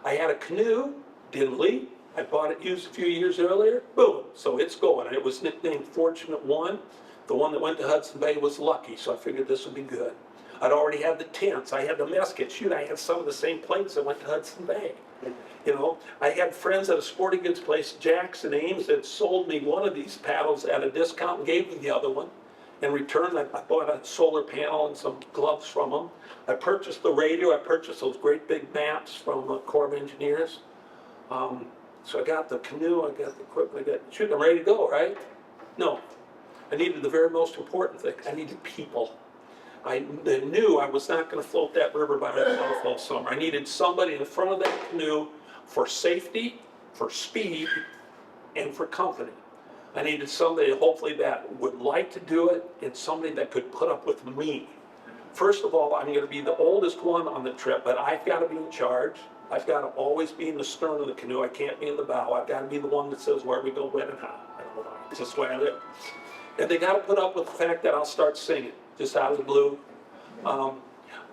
I had a canoe, didn't leak. I bought it used a few years earlier, boom, so it's going. It was nicknamed Fortunate One. The one that went to Hudson Bay was Lucky, so I figured this would be good. I'd already had the tents, I had the mess kit. Shoot, I had some of the same plates that went to Hudson Bay. You know, I had friends at a sporting goods place, Jackson Ames, that sold me one of these paddles at a discount and gave me the other one. In return, I bought a solar panel and some gloves from them. I purchased the radio, I purchased those great big maps from the Corps of Engineers. So I got the canoe, I got the equipment, shoot, I'm ready to go, right? No, I needed the very most important thing. I needed people. I knew I was not gonna float that river by myself all summer. I needed somebody in front of that canoe for safety, for speed, and for company. I needed somebody, hopefully, that would like to do it, and somebody that could put up with me. First of all, I'm gonna be the oldest one on the trip, but I've gotta be in charge. I've gotta always be in the stern of the canoe. I can't be in the bow. I've gotta be the one that says where we go, when, and how. I don't know. It's just the way I live. And they gotta put up with the fact that I'll start singing, just out of the blue.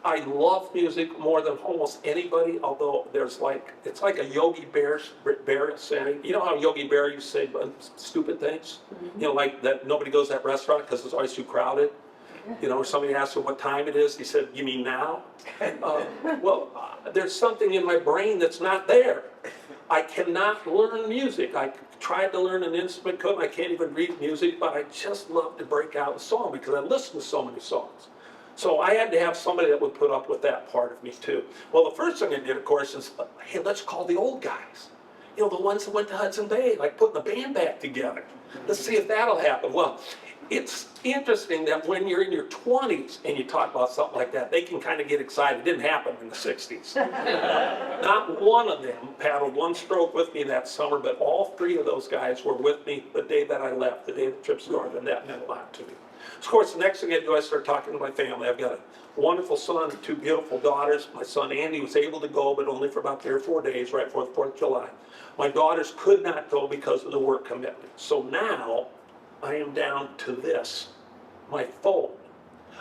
I love music more than almost anybody, although there's like, it's like a Yogi Bear saying. You know how Yogi Bear used to say stupid things? You know, like that nobody goes to that restaurant because it's always too crowded. You know, or somebody asked him what time it is, he said, "You mean now?" There's something in my brain that's not there. I cannot learn music. I tried to learn an instrument, couldn't. I can't even read music, but I just love to break out a song because I listen to so many songs. So I had to have somebody that would put up with that part of me too. Well, the first thing I did, of course, is, hey, let's call the old guys. You know, the ones that went to Hudson Bay, like putting the band back together. Let's see if that'll happen. Well, it's interesting that when you're in your 20s and you talk about something like that, they can kind of get excited. It didn't happen in the 60s. Not one of them paddled one stroke with me that summer, but all three of those guys were with me the day that I left, the day the trip started, and that meant a lot to me. Of course, the next thing I do, I start talking to my family. I've got a wonderful son and two beautiful daughters. My son Andy was able to go, but only for about 3 or 4 days, right before the 4th of July. My daughters could not go because of the work commitment. So now, I am down to this, my phone.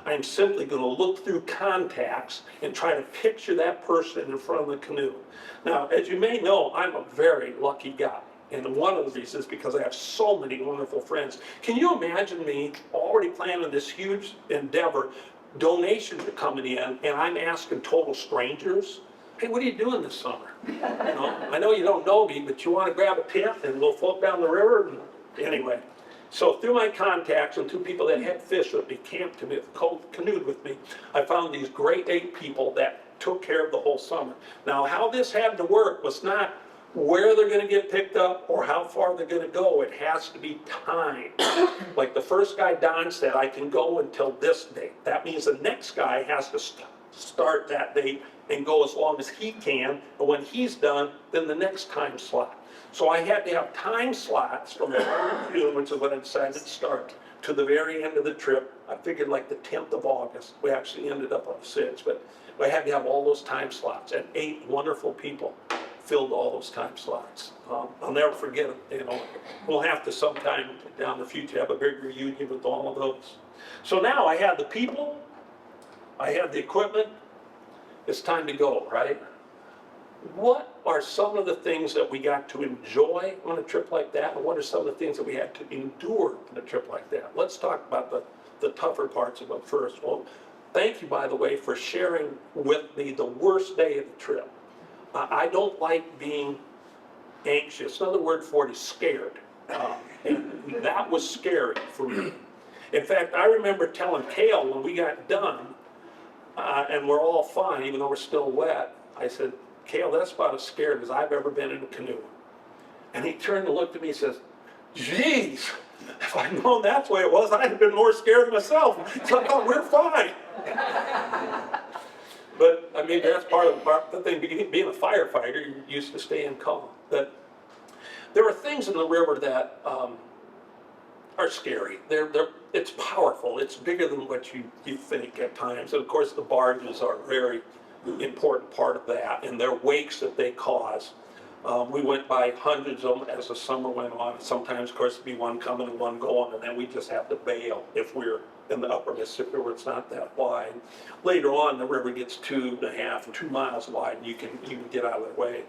I am simply going to look through contacts and try to picture that person in front of the canoe. Now, as you may know, I'm a very lucky guy. And one of the reasons is because I have so many wonderful friends. Can you imagine me already planning this huge endeavor, donations are coming in, and I'm asking total strangers, hey, what are you doing this summer? You know, I know you don't know me, but you want to grab a tent and we'll float down the river? Anyway, so through my contacts and through people that had fished with me, camped with me, canoed with me, I found these great 8 people that took care of the whole summer. Now, how this had to work was not where they're gonna get picked up or how far they're gonna go. It has to be timed. Like the first guy, Don, said, I can go until this date. That means the next guy has to start that date and go as long as he can, and when he's done, then the next time slot. So I had to have time slots from the 1st of June, which is when I decided to start, to the very end of the trip. I figured like the 10th of August. We actually ended up on the 6th, but I had to have all those time slots, and 8 wonderful people filled all those time slots. I'll never forget it, you know. We'll have to sometime down the future have a big reunion with all of those. So now I have the people, I have the equipment, it's time to go, right? What are some of the things that we got to enjoy on a trip like that, and what are some of the things that we had to endure on a trip like that? Let's talk about the tougher parts of it first. Well, thank you, by the way, for sharing with me the worst day of the trip. I don't like being anxious. Another word for it is scared. And that was scary for me. In fact, I remember telling Cale when we got done, and we're all fine, even though we're still wet, I said, Cale, that's about as scared as I've ever been in a canoe. And he turned and looked at me and says, geez, if I'd known that's the way it was, I'd have been more scared myself. So I thought, we're fine. But, I mean, that's part of the thing, being a firefighter, you're used to staying calm. But There are things in the river that are scary. It's powerful. It's bigger than what you think at times. And of course, the barges are a very important part of that, and their wakes that they cause. We went by hundreds of them as the summer went on. Sometimes, of course, there'd be one coming and one going, and then we just have to bail if we're in the upper Mississippi where it's not that wide. Later on, the river gets 2.5, 2 miles wide, and you can get out of the way.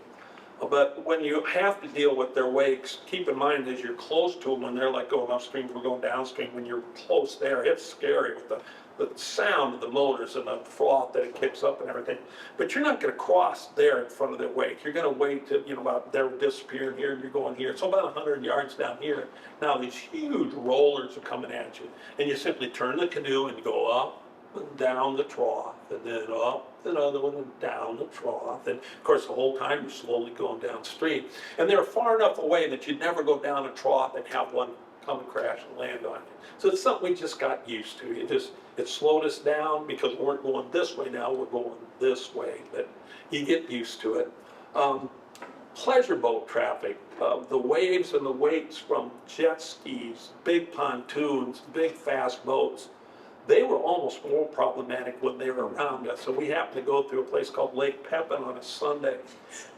But when you have to deal with their wakes, keep in mind as you're close to them, when they're like going upstream, we're going downstream, when you're close there, it's scary with the sound of the motors and the froth that it kicks up and everything. But you're not going to cross there in front of their wake. You're going to wait till, about they're disappearing here and you're going here. So about 100 yards down here, now these huge rollers are coming at you. And you simply turn the canoe and go up and down the trough, and then up another one and down the trough. And of course, the whole time you're slowly going downstream. And they're far enough away that you'd never go down a trough and have one come and crash and land on you. So it's something we just got used to. It slowed us down because we weren't going this way now, we're going this way. But you get used to it. Pleasure boat traffic, the waves and the wakes from jet skis, big pontoons, big fast boats, they were almost more problematic when they were around us. So we happened to go through a place called Lake Pepin on a Sunday,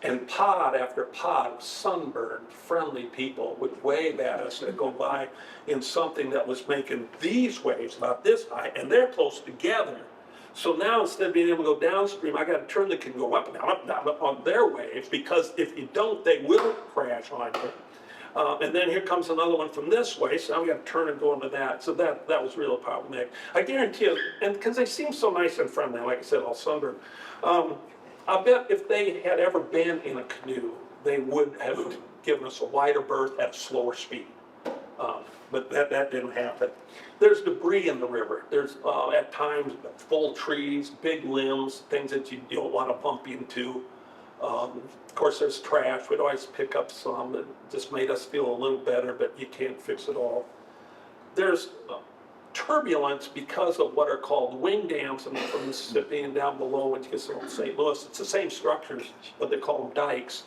and pod after pod of sunburned, friendly people would wave at us and go by in something that was making these waves about this high, and they're close together. So now instead of being able to go downstream, I got to turn the canoe up and down, up and down, up on their waves, because if you don't, they will crash on you. And then here comes another one from this way, so now we got to turn and go into that. So that was real problematic. I guarantee you, and because they seem so nice and friendly, like I said, all sunburned, I bet if they had ever been in a canoe, they would have given us a wider berth at a slower speed. But that didn't happen. There's debris in the river. There's at times full trees, big limbs, things that you don't want to bump into. Of course, there's trash. We'd always pick up some. It just made us feel a little better, but you can't fix it all. There's turbulence because of what are called wing dams from Mississippi and down below when you get to St. Louis. It's the same structures, but they call them dikes.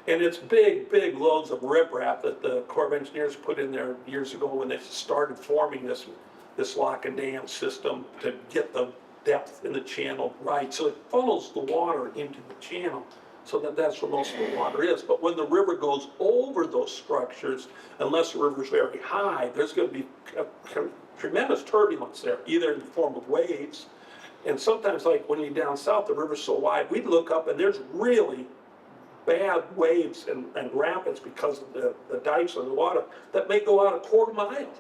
And it's big, big loads of riprap that the Corps of Engineers put in there years ago when they started forming this lock and dam system to get the depth in the channel right. So it funnels the water into the channel. So that's where most of the water is. But when the river goes over those structures, unless the river's very high, there's going to be tremendous turbulence there, either in the form of waves. And sometimes, like when you're down south, the river's so wide, we'd look up and there's really bad waves and rapids because of the dikes on the water that may go out a quarter mile.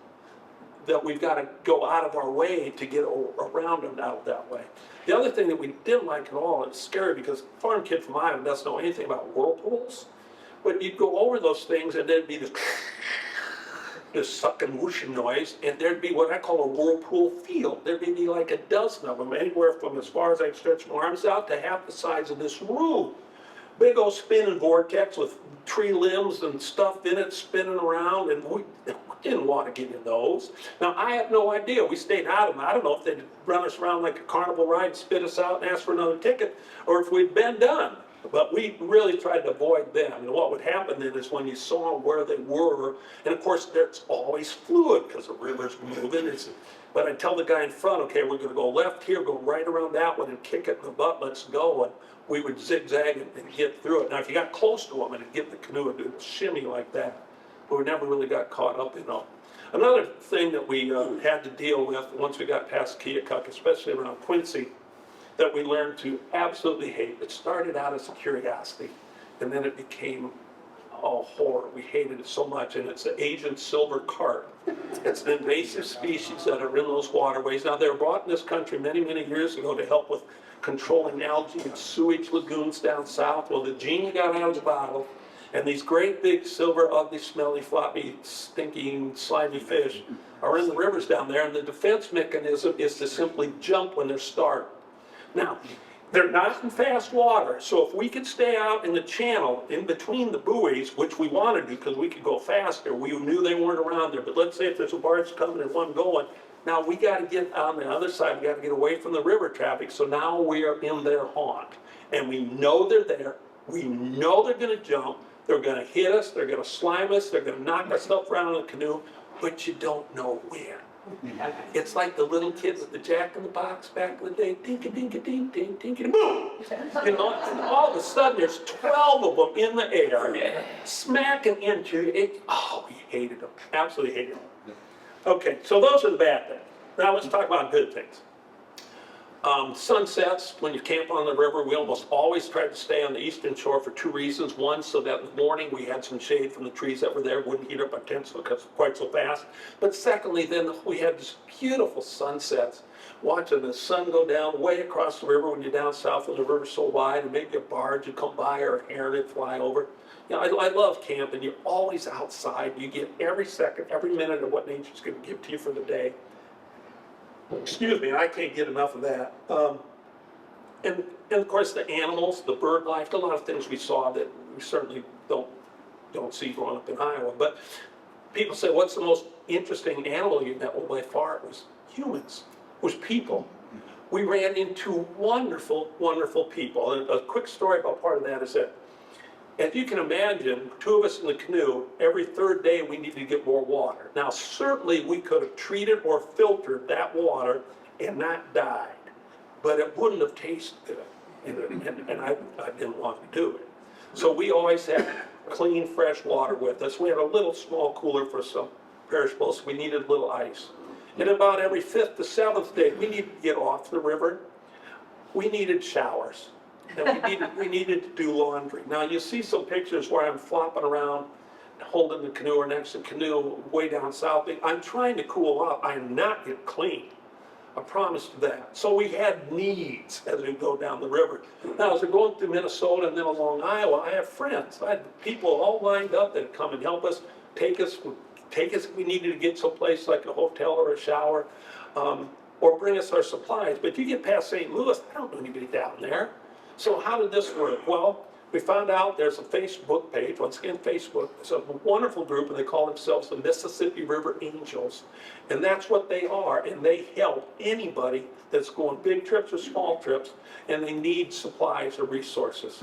That we've got to go out of our way to get around and out that way. The other thing that we didn't like at all, it's scary because a farm kid from Iowa doesn't know anything about whirlpools, but you'd go over those things and there'd be this sucking whooshing noise, and there'd be what I call a whirlpool field. There'd be like a dozen of them, anywhere from as far as I can stretch my arms out to half the size of this room. Big old spinning vortex with tree limbs and stuff in it spinning around, and we didn't want to get in those. Now, I have no idea. We stayed out of them. I don't know if they'd run us around like a carnival ride, spit us out and ask for another ticket, or if we'd been done. But we really tried to avoid them. And what would happen then is when you saw where they were, and of course there's always fluid because the river's moving. But I'd tell the guy in front, okay, we're going to go left here, go right around that one and kick it in the butt, let's go. And we would zigzag and get through it. Now, if you got close to them and get the canoe and do a shimmy like that, but we never really got caught up in them. Another thing that we had to deal with once we got past Keokuk, especially around Quincy, that we learned to absolutely hate. It started out as a curiosity, and then it became a horror. We hated it so much, and it's the Asian silver carp. It's an invasive species that are in those waterways. Now, they were brought in this country many, many years ago to help with controlling algae and sewage lagoons down south. Well, the genie got out of the bottle, and these great big silver, ugly, smelly, floppy, stinking, slimy fish are in the rivers down there, and the defense mechanism is to simply jump when they're startled. Now, they're not in fast water, so if we could stay out in the channel in between the buoys, which we wanted to because we could go faster, we knew they weren't around there, but let's say if there's a barge coming and one going, now we got to get on the other side, we got to get away from the river traffic, so now we are in their haunt. And we know they're there, we know they're going to jump, They're gonna hit us, they're gonna slime us, they're gonna knock ourselves around in the canoe, but you don't know when. It's like the little kids at the Jack in the Box back in the day, dink-a-dink-a-dink, dink, dink-a-boom. You know, and all of a sudden there's 12 of them in the air, smacking into you. Oh, we hated them, absolutely hated them. Okay, so those are the bad things. Now let's talk about good things. Sunsets, when you camp on the river, we almost always try to stay on the eastern shore for two reasons. One, so that in the morning we had some shade from the trees that were there, wouldn't heat up our tents quite so fast. But secondly, then we had these beautiful sunsets, watching the sun go down way across the river when you're down south when the river's so wide, and maybe a barge would come by or a heron would fly over. You know, I love camping. You're always outside. You get every second, every minute of what nature's going to give to you for the day. Excuse me, I can't get enough of that. And of course the animals, the bird life, a lot of things we saw that we certainly don't see growing up in Iowa. But people say, what's the most interesting animal you met? Well, by far it was humans, it was people. We ran into wonderful, wonderful people. And a quick story about part of that is that, as you can imagine, two of us in the canoe, every third day we needed to get more water. Now, certainly we could have treated or filtered that water and not died, but it wouldn't have tasted good, and I didn't want to do it. So we always had clean, fresh water with us. We had a little small cooler for some perishables, so we needed a little ice. And about every 5th to 7th day, we needed to get off the river. We needed showers. And we needed to do laundry. Now you see some pictures where I'm flopping around, holding the canoe or next to the canoe way down south. I'm trying to cool off. I'm not getting clean. I promised you that. So we had needs as we go down the river. Now as we're going through Minnesota and then along Iowa, I have friends. I had people all lined up that come and help us, take us if we needed to get someplace like a hotel or a shower, or bring us our supplies. But you get past St. Louis, I don't know anybody down there. So how did this work? Well, we found out there's a Facebook page, once again Facebook, it's a wonderful group and they call themselves the Mississippi River Angels. And that's what they are, and they help anybody that's going big trips or small trips and they need supplies or resources.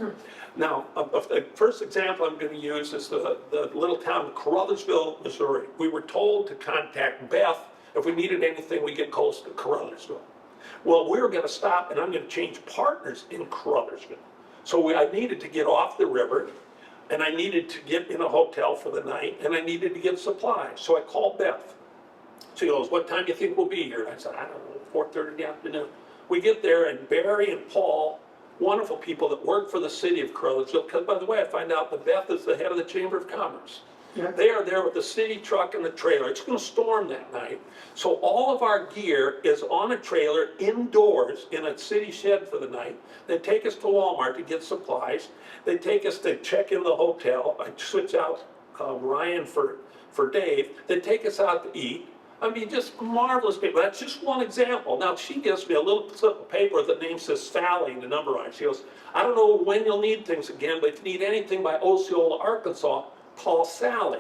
Now, the first example I'm going to use is the little town of Caruthersville, Missouri. We were told to contact Beth if we needed anything, we get close to Caruthersville. Well, we were going to stop, and I'm going to change partners in Caruthersville. So I needed to get off the river, and I needed to get in a hotel for the night, and I needed to get supplies. So I called Beth. She goes, what time do you think we'll be here? I said, I don't know, 4:30 in the afternoon. We get there, and Barry and Paul, wonderful people that work for the city of Caruthersville, because by the way, I find out that Beth is the head of the Chamber of Commerce. They are there with the city truck and the trailer. It's going to storm that night. So all of our gear is on a trailer indoors in a city shed for the night. They take us to Walmart to get supplies. They take us to check in the hotel. I switch out Ryan for Dave. They take us out to eat. I mean, just marvelous people. That's just one example. Now, she gives me a little slip of paper with the name says Sally and the number on it. She goes, I don't know when you'll need things again, but if you need anything by Osceola, Arkansas, call Sally.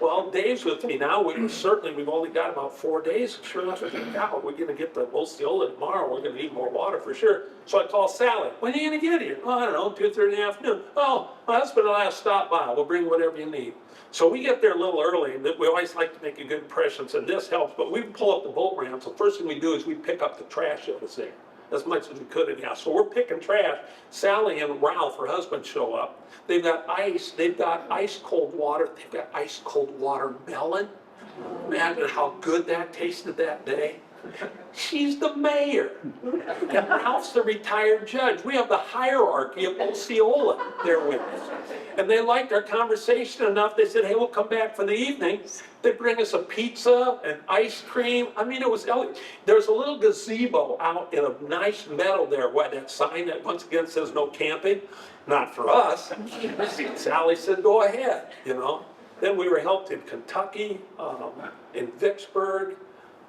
Well, Dave's with me now. We've only got about 4 days. Sure enough, I think, God, we're going to get the Osceola tomorrow. We're going to need more water for sure. So I call Sally. When are you going to get here? Oh, I don't know, 2:30 in the afternoon. Oh, my husband and I will stop by. We'll bring whatever you need. So we get there a little early, and we always like to make a good impression, and this helps. But we pull up the boat ramp. So first thing we do is we pick up the trash that was there, as much as we could anyhow. So we're picking trash. Sally and Ralph, her husband, show up. They've got ice cold water. They've got ice cold watermelon. Imagine how good that tasted that day. She's the mayor, and Ralph's the retired judge. We have the hierarchy of Osceola there with us. And they liked our conversation enough, they said, hey, we'll come back for the evening. They bring us a pizza and ice cream. I mean, it was elegant. There's a little gazebo out in a nice meadow there, where that sign that once again says no camping. Not for us. Sally said, go ahead, you know. Then we were helped in Kentucky, in Vicksburg.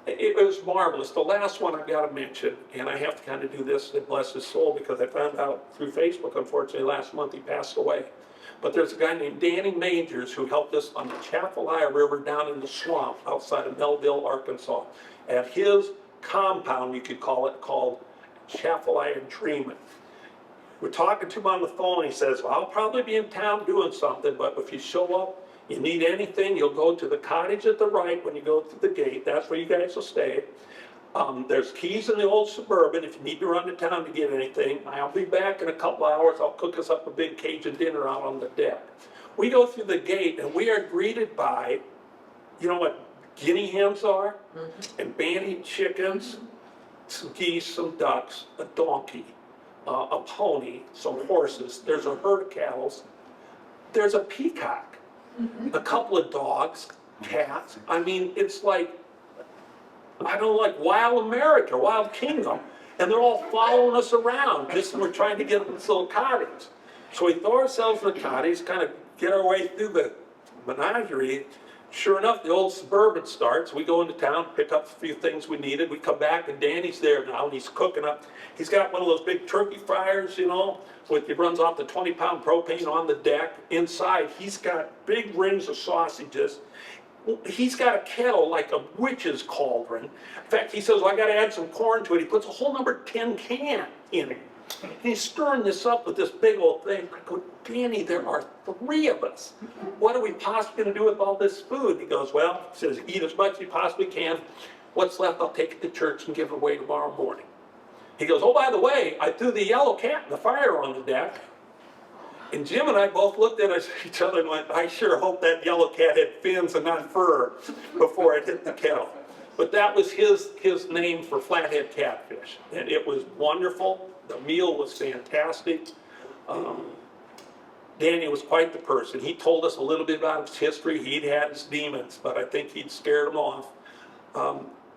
It was marvelous. The last one I've got to mention, and I have to kind of do this to bless his soul, because I found out through Facebook, unfortunately, last month he passed away. But there's a guy named Danny Majors who helped us on the Chafalaya River down in the swamp outside of Melville, Arkansas. At his compound, you could call it, called Chafalaya Dreamin'. We're talking to him on the phone. He says, well, I'll probably be in town doing something, but if you show up, you need anything, you'll go to the cottage at the right when you go through the gate. That's where you guys will stay. There's keys in the old Suburban if you need to run to town to get anything. I'll be back in a couple hours. I'll cook us up a big Cajun dinner out on the deck. We go through the gate and we are greeted by, you know what guinea hens are? And banty chickens, some geese, some ducks, a donkey, a pony, some horses. There's a herd of cattle. There's a peacock, a couple of dogs, cats. I mean, it's like, I don't know, like Wild America, Wild Kingdom. And they're all following us around. We're trying to get to this little cottage. So we throw ourselves in the cottage, kind of get our way through the menagerie. Sure enough, the old Suburban starts. We go into town, pick up a few things we needed. We come back and Danny's there now and he's cooking up. He's got one of those big turkey fryers, you know, it runs off the 20-pound propane on the deck. Inside, he's got big rings of sausages. He's got a kettle like a witch's cauldron. In fact, he says, well, I got to add some corn to it. He puts a whole number 10 can in it. And he's stirring this up with this big old thing. I go, Danny, there are 3 of us. What are we possibly going to do with all this food? He goes, well, he says, eat as much as you possibly can. What's left, I'll take it to church and give it away tomorrow morning. He goes, oh, by the way, I threw the yellow cat in the fire on the deck. And Jim and I both looked at each other and went, I sure hope that yellow cat had fins and not fur before it hit the kettle. But that was his name for flathead catfish. And it was wonderful. The meal was fantastic. Danny was quite the person. He told us a little bit about his history. He'd had his demons, but I think he'd scared them off.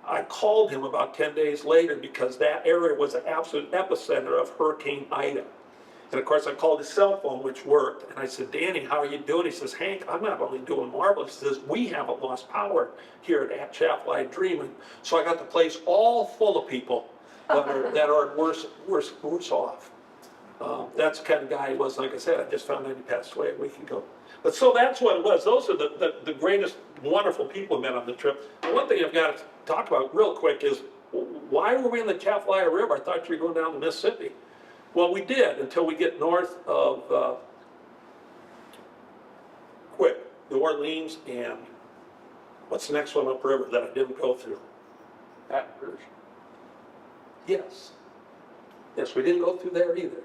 I called him about 10 days later because that area was an absolute epicenter of Hurricane Ida. And of course I called his cell phone, which worked, and I said, Danny, how are you doing? He says, Hank, I'm not only doing marvelous, he says, we haven't lost power here at Chapel I Dreamin'. So I got the place all full of people that are worse off. That's the kind of guy he was. Like I said, I just found out he passed away a week ago. But so that's what it was. Those are the greatest, wonderful people I met on the trip. And one thing I've got to talk about real quick is, why were we in the Chapel River? I thought you were going down to Mississippi. Well, we did until we get north of New Orleans, and what's the next one upriver that I didn't go through? Baton Rouge. Yes. Yes, we didn't go through there either.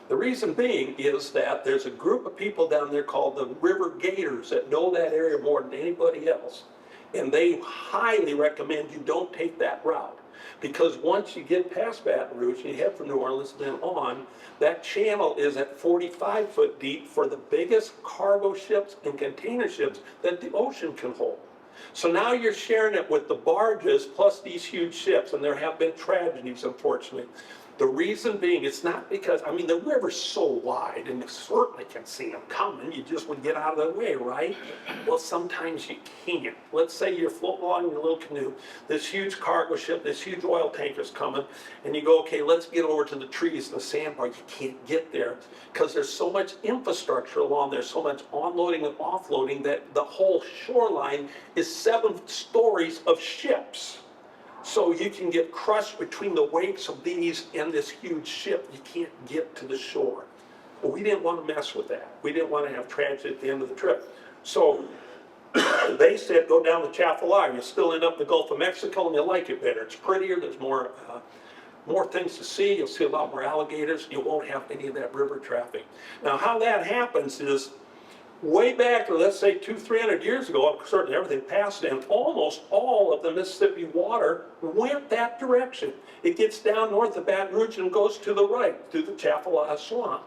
The reason being is that there's a group of people down there called the River Gators that know that area more than anybody else. And they highly recommend you don't take that route. Because once you get past Baton Rouge and you head from New Orleans and then on, that channel is at 45 foot deep for the biggest cargo ships and container ships that the ocean can hold. So now you're sharing it with the barges plus these huge ships, and there have been tragedies, unfortunately. The reason being, it's not because, I mean, the river's so wide and you certainly can see them coming. You just would get out of the way, right? Well, sometimes you can't. Let's say you're floating along in your little canoe, this huge cargo ship, this huge oil tanker's coming, and you go, okay, let's get over to the trees and the sandbar. You can't get there because there's so much infrastructure along there, so much onloading and offloading that the whole shoreline is 7 stories of ships. So you can get crushed between the wakes of these and this huge ship. You can't get to the shore. Well, we didn't want to mess with that. We didn't want to have tragedy at the end of the trip. So they said, go down the Chapel. You'll still end up in the Gulf of Mexico and you'll like it better. It's prettier. There's more things to see. You'll see a lot more alligators. You won't have any of that river traffic. Now, how that happens is, way back, let's say 200-300 years ago, certainly everything past then, almost all of the Mississippi water went that direction. It gets down north of Baton Rouge and goes to the right, through the Chapel Swamp.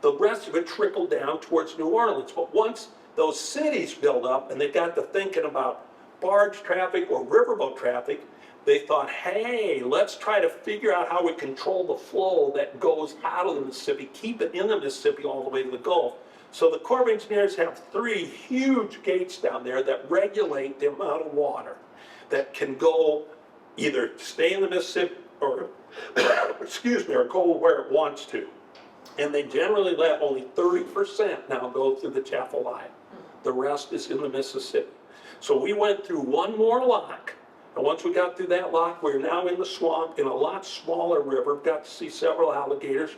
The rest of it trickled down towards New Orleans. But once those cities build up and they got to thinking about barge traffic or riverboat traffic, they thought, hey, let's try to figure out how we control the flow that goes out of the Mississippi, keep it in the Mississippi all the way to the Gulf. So the Corps of Engineers have 3 huge gates down there that regulate the amount of water that can go, either stay in the Mississippi or, or go where it wants to. And they generally let only 30% now go through the Chapel Line. The rest is in the Mississippi. So we went through one more lock, and once we got through that lock, we're now in the swamp in a lot smaller river. Got to see several alligators.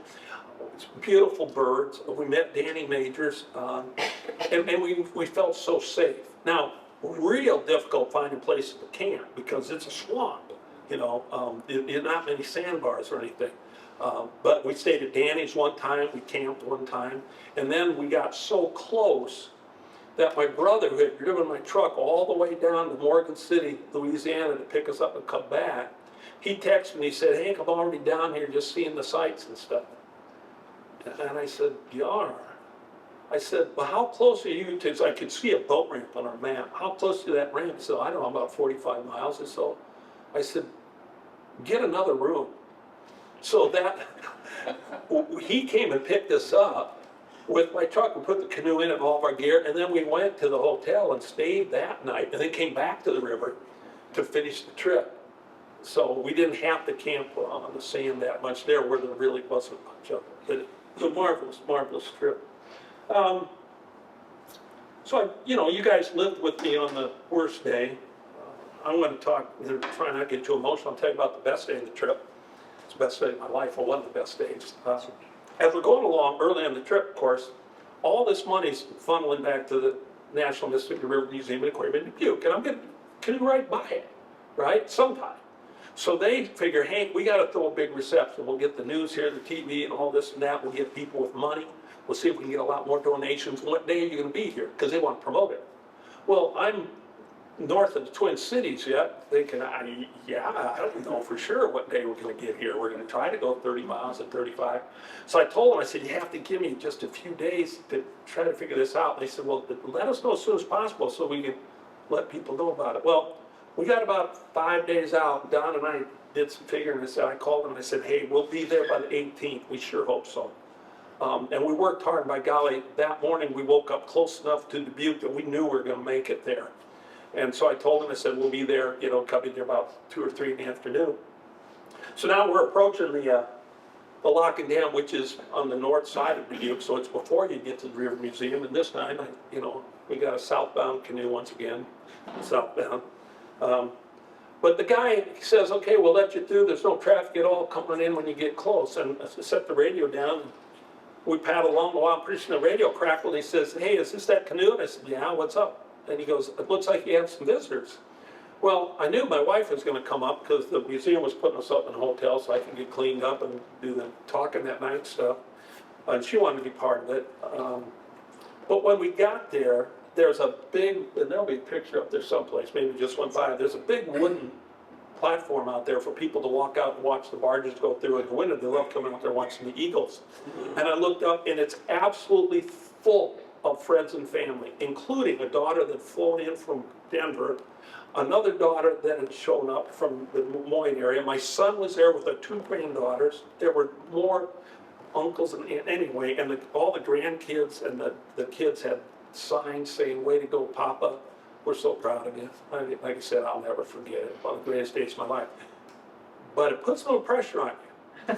beautiful birds. We met Danny Majors, and we felt so safe. Now, real difficult finding places to camp because it's a swamp, you know, there not many sandbars or anything. But we stayed at Danny's one time, we camped one time, and then we got so close that my brother, who had driven my truck all the way down to Morgan City, Louisiana to pick us up and come back, he texted me, he said, Hank, I'm already down here just seeing the sights and stuff. And I said, you are? I said, well, how close are you to, so I could see a boat ramp on our map. How close to that ramp? He said, I don't know, about 45 miles or so. I said, get another room. So that, he came and picked us up with my truck and put the canoe in and all of our gear, and then we went to the hotel and stayed that night, and then came back to the river to finish the trip. So we didn't have to camp on the sand that much there where there really wasn't much of it. But it was a marvelous, marvelous trip. So, you know, you guys lived with me on the worst day. I'm going to talk, try not to get too emotional, I'll tell you about the best day of the trip. It's the best day of my life, or one of the best days. As we're going along, early on the trip, of course, all this money's funneling back to the National Mississippi River Museum and Aquarium in Dubuque, and I'm going to canoe right by it, right, sometime. So they figure, Hank, we got to throw a big reception. We'll get the news here, the TV, and all this and that. We'll get people with money. We'll see if we can get a lot more donations. What day are you going to be here? Because they want to promote it. Well, I'm north of the Twin Cities yet, thinking, yeah, I don't know for sure what day we're going to get here. We're going to try to go 30 miles at 35. So I told them, I said, you have to give me just a few days to try to figure this out. And they said, well, let us know as soon as possible so we can let people know about it. Well, we got about 5 days out. Don and I did some figuring. I called them and I said, hey, we'll be there by the 18th. We sure hope so. And we worked hard. By golly, that morning we woke up close enough to Dubuque that we knew we were going to make it there. And so I told them, I said, we'll be there, you know, coming there about 2 or 3 in the afternoon. So now we're approaching the Lock and Dam, which is on the north side of Dubuque. So it's before you get to the River Museum. And this time, you know, we got a southbound canoe once again, southbound. But the guy says, okay, we'll let you through. There's no traffic at all coming in when you get close. And I set the radio down. We paddle along a while. Pretty soon the radio crackled. He says, hey, is this that canoe? And I said, yeah, what's up? And he goes, it looks like you have some visitors. Well, I knew my wife was going to come up because the museum was putting us up in a hotel so I could get cleaned up and do the talking that night stuff. And she wanted to be part of it. But when we got there, there's a big, and there'll be a picture up there someplace, maybe just went by. There's a big wooden platform out there for people to walk out and watch the barges go through. In the winter, they love coming out there watching the eagles. And I looked up, and it's absolutely full of friends and family, including a daughter that flown in from Denver, another daughter that had shown up from the Des Moines area. My son was there with the 2 granddaughters. There were more uncles and anyway, and all the grandkids and the kids had signs saying, way to go, Papa. We're so proud of you. Like I said, I'll never forget it. One of the greatest days of my life. But it puts a little pressure on you.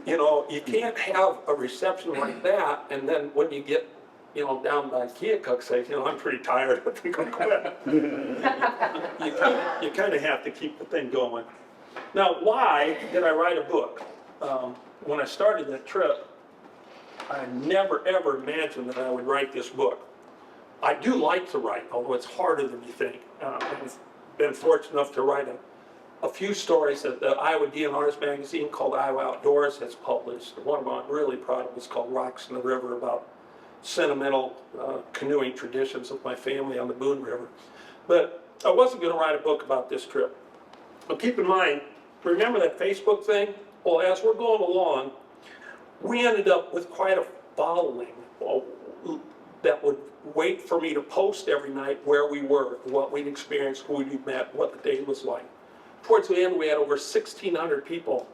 You know, you can't have a reception like that, and then when you get, you know, down by Keokuk, say, you know, I'm pretty tired, I think I'll quit. You kind of have to keep the thing going. Now, why did I write a book? When I started that trip, I never ever imagined that I would write this book. I do like to write, although it's harder than you think. I've been fortunate enough to write a few stories that the Iowa DNR's magazine called Iowa Outdoors has published. One of them I'm really proud of is called Rocks in the River, about sentimental canoeing traditions of my family on the Boone River. But I wasn't going to write a book about this trip. But keep in mind, remember that Facebook thing? Well, as we're going along, we ended up with quite a following that would wait for me to post every night where we were, what we'd experienced, who we'd met, what the day was like. Towards the end, we had over 1,600 people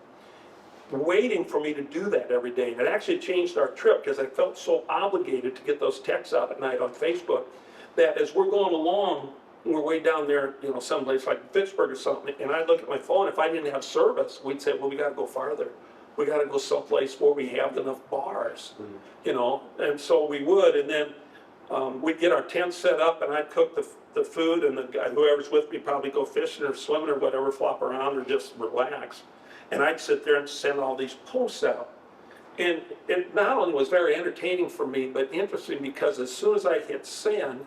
waiting for me to do that every day. And it actually changed our trip because I felt so obligated to get those texts out at night on Facebook that as we're going along, we're way down there, you know, someplace like Pittsburgh or something, and I look at my phone, if I didn't have service, we'd say, well, we got to go farther. We got to go someplace where we have enough bars, you know, and so we would, and then we'd get our tent set up, and I'd cook the food, and the guy, whoever's with me, probably go fishing or swimming or whatever, flop around or just relax. And I'd sit there and send all these posts out. And it not only was very entertaining for me, but interesting because as soon as I hit send,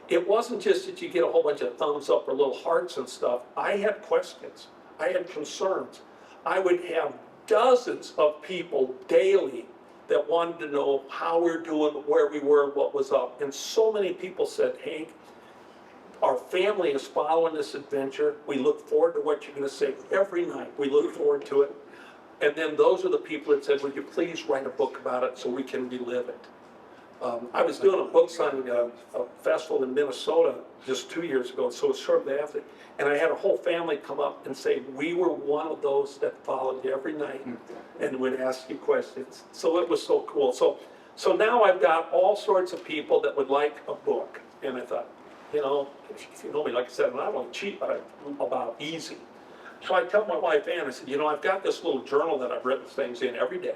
it wasn't just that you get a whole bunch of thumbs up or little hearts and stuff. I had questions. I had concerns. I would have dozens of people daily that wanted to know how we're doing, where we were, what was up. And so many people said, Hank, our family is following this adventure. We look forward to what you're going to say every night. We look forward to it. And then those are the people that said, would you please write a book about it so we can relive it? I was doing a book signing a festival in Minnesota just 2 years ago, so it was shortly after. And I had a whole family come up and say, we were one of those that followed you every night and would ask you questions. So it was so cool. So now I've got all sorts of people that would like a book. And I thought, you know, if you know me, like I said, I'm not only cheap, but I'm about easy. So I tell my wife Ann, I said, you know, I've got this little journal that I've written things in every day.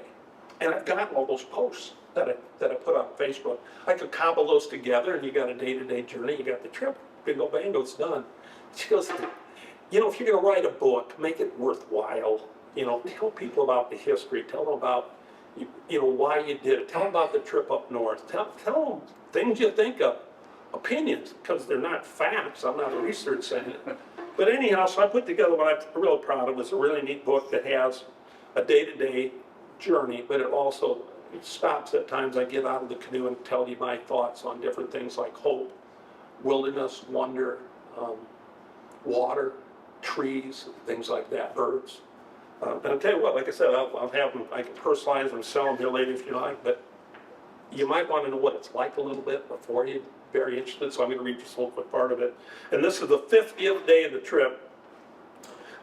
And I've got all those posts that I put on Facebook. I could cobble those together and you got a day-to-day journey, you got the trip, bingo bango, it's done. She goes, you know, if you're gonna write a book, make it worthwhile. You know, tell people about the history, tell them about, you know, why you did it. Tell them about the trip up north. Tell them things you think of, opinions, because they're not facts. I'm not a research center. But anyhow, so I put together what I'm real proud of. It's a really neat book that has a day-to-day journey, but it also stops at times. I get out of the canoe and tell you my thoughts on different things like hope, wilderness, wonder, water, trees, things like that, birds. And I'll tell you what, like I said, I'll have them, I can personalize them, sell them here later if you like, but you might want to know what it's like a little bit before you're very interested, so I'm going to read just a little quick part of it. And this is the 50th day of the trip.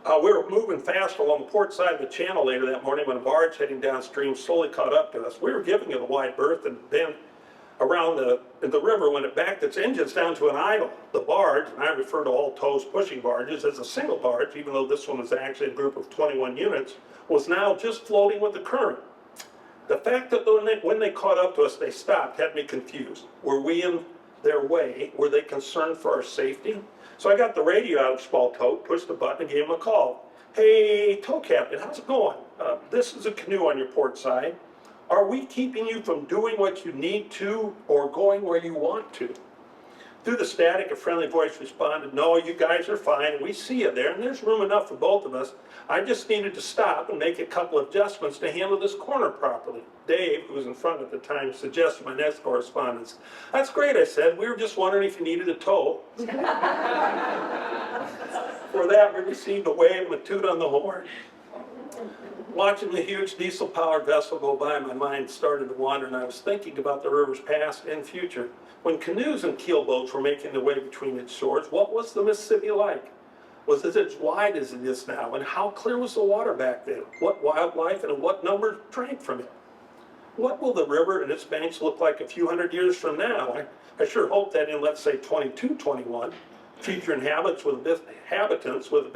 We were moving fast along the port side of the channel later that morning when a barge heading downstream slowly caught up to us. We were giving it a wide berth, and then around the river when it backed its engines down to an idle. The barge, and I refer to all tows pushing barges as a single barge, even though this one was actually a group of 21 units, was now just floating with the current. The fact that when they caught up to us, they stopped had me confused. Were we in their way? Were they concerned for our safety? So I got the radio out of the small tote, pushed the button, and gave them a call. Hey, tow captain, how's it going? This is a canoe on your port side. Are we keeping you from doing what you need to or going where you want to? Through the static, a friendly voice responded, no, you guys are fine. We see you there, and there's room enough for both of us. I just needed to stop and make a couple of adjustments to handle this corner properly. Dave, who was in front at the time, suggested my next correspondence. That's great, I said. We were just wondering if you needed a tow. For that, we received a wave and a toot on the horn. Watching the huge diesel-powered vessel go by, my mind started to wander, and I was thinking about the river's past and future. When canoes and keelboats were making their way between its shores, what was the Mississippi like? Was it as wide as it is now? And how clear was the water back then? What wildlife and what number drank from it? What will the river and its banks look like a few hundred years from now? I sure hope that in, let's say, 2221, future inhabitants with a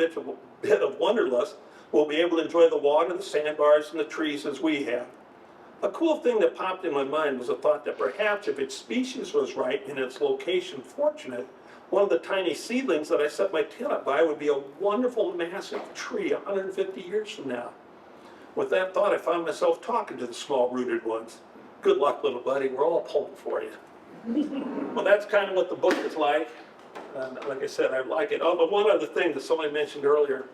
bit of wanderlust will be able to enjoy the water, the sandbars, and the trees as we have. A cool thing that popped in my mind was a thought that perhaps if its species was right and its location fortunate, one of the tiny seedlings that I set my tent up by would be a wonderful, massive tree 150 years from now. With that thought, I found myself talking to the small-rooted ones. Good luck, little buddy. We're all pulling for you. Well, that's kind of what the book is like. Like I said, I like it. Oh, but one other thing that somebody mentioned earlier,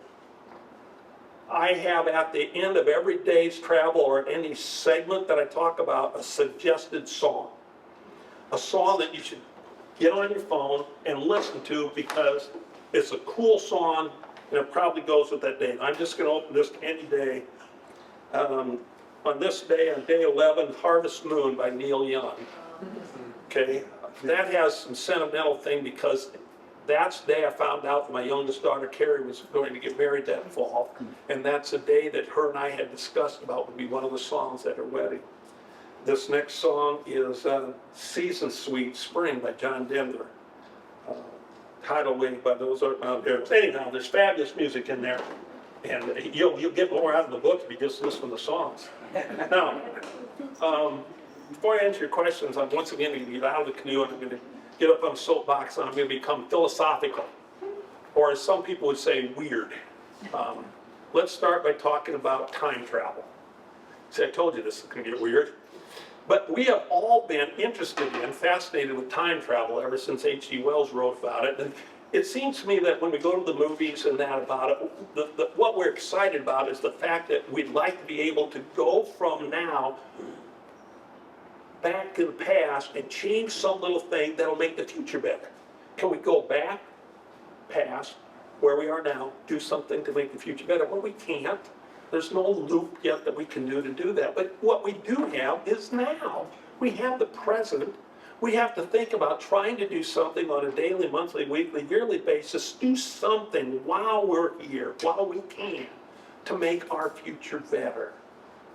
I have at the end of every day's travel or any segment that I talk about a suggested song. A song that you should get on your phone and listen to because it's a cool song and it probably goes with that day. I'm just going to open this any day. On this day, on day 11, Harvest Moon by Neil Young. Okay, that has some sentimental thing because that's the day I found out that my youngest daughter, Carrie, was going to get married that fall. And that's a day that her and I had discussed about would be one of the songs at her wedding. This next song is Season Sweet Spring by John Denver. Tidal Wave by those there. Anyhow, there's fabulous music in there. And you'll get more out of the book if you just listen to the songs. Now, before I answer your questions, I'm once again going to get out of the canoe and I'm going to get up on a soapbox and I'm going to become philosophical, or as some people would say, weird. Let's start by talking about time travel. See, I told you this is gonna get weird. But we have all been interested in, fascinated with time travel ever since H.G. Wells wrote about it. And it seems to me that when we go to the movies and that about it, what we're excited about is the fact that we'd like to be able to go from now back to the past and change some little thing that'll make the future better. Can we go back, past, where we are now, do something to make the future better? Well, we can't. There's no loop yet that we can do that. But what we do have is now. We have the present. We have to think about trying to do something on a daily, monthly, weekly, yearly basis. Do something while we're here, while we can, to make our future better.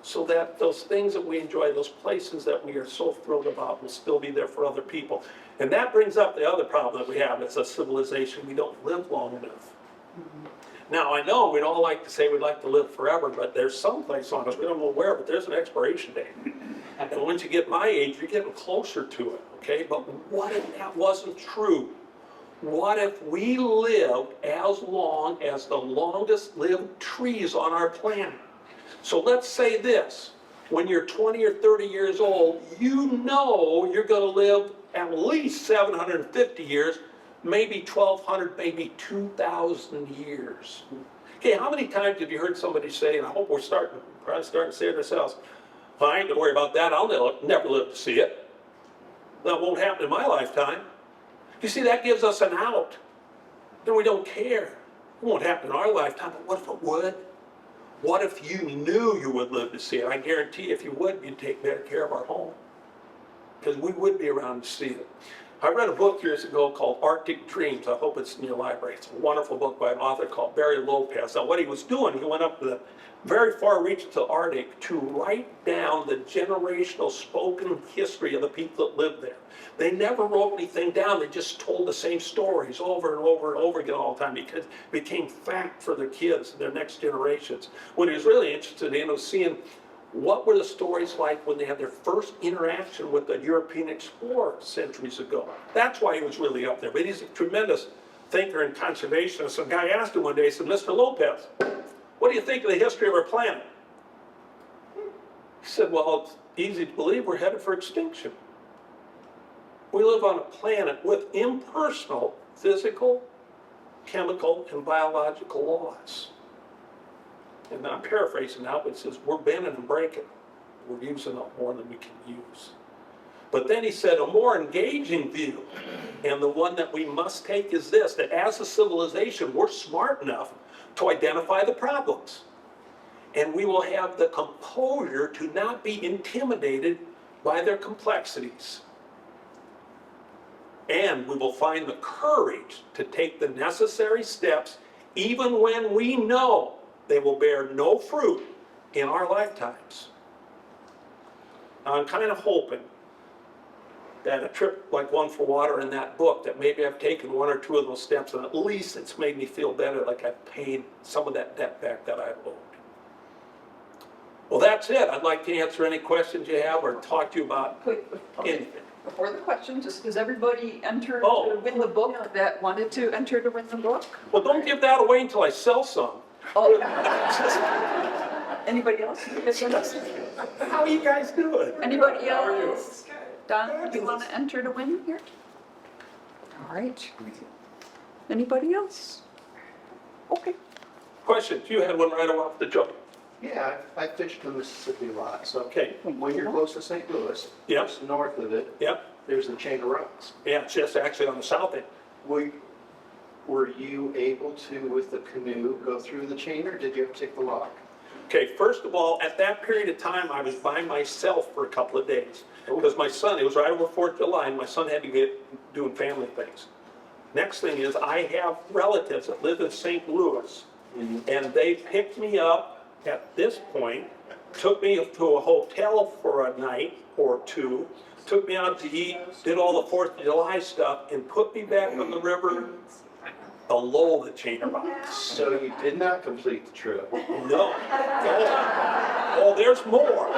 So that those things that we enjoy, those places that we are so thrilled about will still be there for other people. And that brings up the other problem that we have as a civilization. We don't live long enough. Now, I know we'd all like to say we'd like to live forever, but there's some place on us, we don't know where, but there's an expiration date. And once you get my age, you're getting closer to it, okay? But what if that wasn't true? What if we lived as long as the longest lived trees on our planet? So let's say this, when you're 20 or 30 years old, you know you're gonna live at least 750 years, maybe 1,200, maybe 2,000 years. Okay, how many times have you heard somebody say, and I hope we're probably starting to say it ourselves, well, I ain't gonna worry about that, I'll never live to see it. That won't happen in my lifetime. You see, that gives us an out. Then we don't care. It won't happen in our lifetime, but what if it would? What if you knew you would live to see it? I guarantee if you would, you'd take better care of our home. Because we would be around to see it. I read a book years ago called Arctic Dreams. I hope it's in your library. It's a wonderful book by an author called Barry Lopez. Now what he was doing, he went up to the very far reaches of the Arctic to write down the generational spoken history of the people that lived there. They never wrote anything down. They just told the same stories over and over and over again all the time because it became fact for their kids and their next generations. What he was really interested in was seeing what were the stories like when they had their first interaction with the European explorers centuries ago. That's why he was really up there. But he's a tremendous thinker and conservationist. Some guy asked him one day, he said, Mr. Lopez, what do you think of the history of our planet? He said, well, it's easy to believe we're headed for extinction. We live on a planet with impersonal physical, chemical, and biological laws. And I'm paraphrasing now, but it says, we're bending and breaking. We're using up more than we can use. But then he said, a more engaging view, and the one that we must take is this, that as a civilization, we're smart enough to identify the problems. And we will have the composure to not be intimidated by their complexities. And we will find the courage to take the necessary steps, even when we know they will bear no fruit in our lifetimes. Now, I'm kind of hoping that a trip like One for Water in that book, that maybe I've taken one or two of those steps, and at least it's made me feel better, like I've paid some of that debt back that I owed. Well, that's it. I'd like to answer any questions you have or talk to you about anything. Before the question, just does everybody enter Oh. to win the book that wanted to enter to win the book? Well, don't give that away until I sell some. Oh. Anybody else? How are you guys doing? Anybody else? Don, do you want to enter to win here? All right. Anybody else? Okay. Questions? You had one right off the jump. Yeah, I fished the Mississippi a lot, so. Okay. When you're close to St. Louis, Yep. just north of it, Yep. there's the chain of rocks. Yeah, it's just actually on the south end. Were you able to, with the canoe, go through the chain, or did you have to take the lock? Okay, first of all, at that period of time, I was by myself for a couple of days. Because my son, it was right over 4th of July, and my son had to get doing family things. Next thing is, I have relatives that live in St. Louis, and they picked me up at this point, took me to a hotel for a night or two, took me out to eat, did all the 4th of July stuff, and put me back on the river below the chain of rocks. So you did not complete the trip. No. Oh, there's more.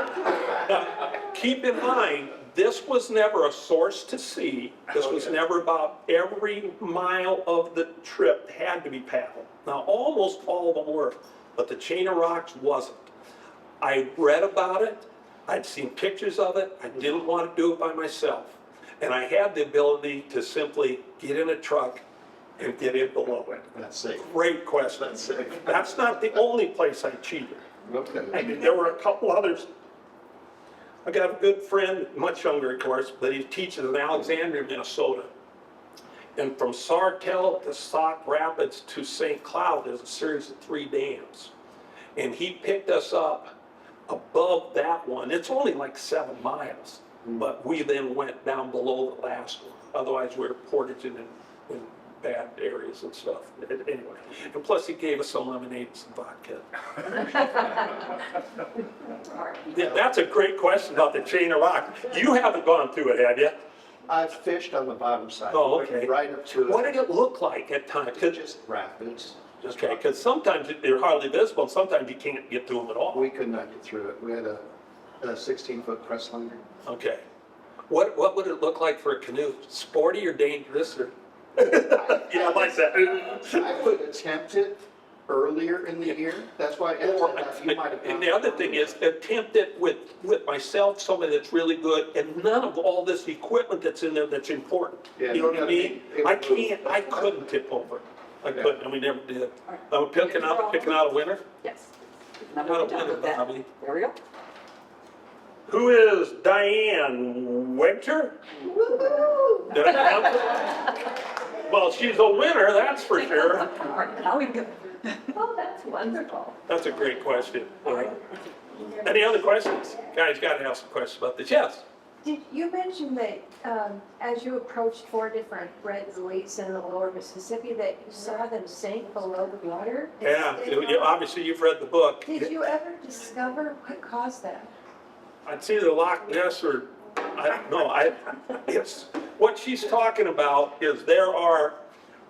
Now, keep in mind, this was never a source to sea. This was never about every mile of the trip had to be paddled. Now, almost all of them were, but the chain of rocks wasn't. I read about it, I'd seen pictures of it, I didn't want to do it by myself. And I had the ability to simply get in a truck and get in below it. That's safe. Great question. That's safe. That's not the only place I cheated. Okay. I mean, there were a couple others. I got a good friend, much younger of course, but he teaches in Alexandria, Minnesota. And from Sartell to Sauk Rapids to St. Cloud, there's a series of 3 dams. And he picked us up above that one. It's only like 7 miles, but we then went down below the last one. Otherwise, we were portaging in bad areas and stuff. Anyway, and plus he gave us some lemonade and some vodka. Yeah, that's a great question about the chain of rock. You haven't gone through it, have you? I've fished on the bottom side. Oh, okay. Right up to it. What did it look like at times? 'Cause- Just rapids. Just Okay, rapids. because sometimes they're hardly visible, and sometimes you can't get to them at all. We could not get through it. We had a 16-foot crest liner. Okay. What would it look like for a canoe? Sporty or dangerous or? Yeah, like that. I would attempt it earlier in the year. That's why, you might have. And the other thing is, attempt it with myself, somebody that's really good, and none of all this equipment that's in there that's important. Yeah, You know what I you mean? gotta be- I couldn't tip over. I Yeah. couldn't, and we never did. All right. I'm picking out a winner. Yes. Not a winner, Bobby. There we go. Who is Diane Winter? Did I count it? Well, she's a winner, that's for sure. All right, now we go. Oh, that's wonderful. That's a great question. Any other questions? Guys, got to have some questions about this. Yes? Did you mention that as you approached 4 different red buoys in the lower Mississippi, that you saw them sink below the water? Yeah, obviously you've read the book. Did you ever discover what caused that? It's either Loch Ness or, I don't know, it's, what she's talking about is there are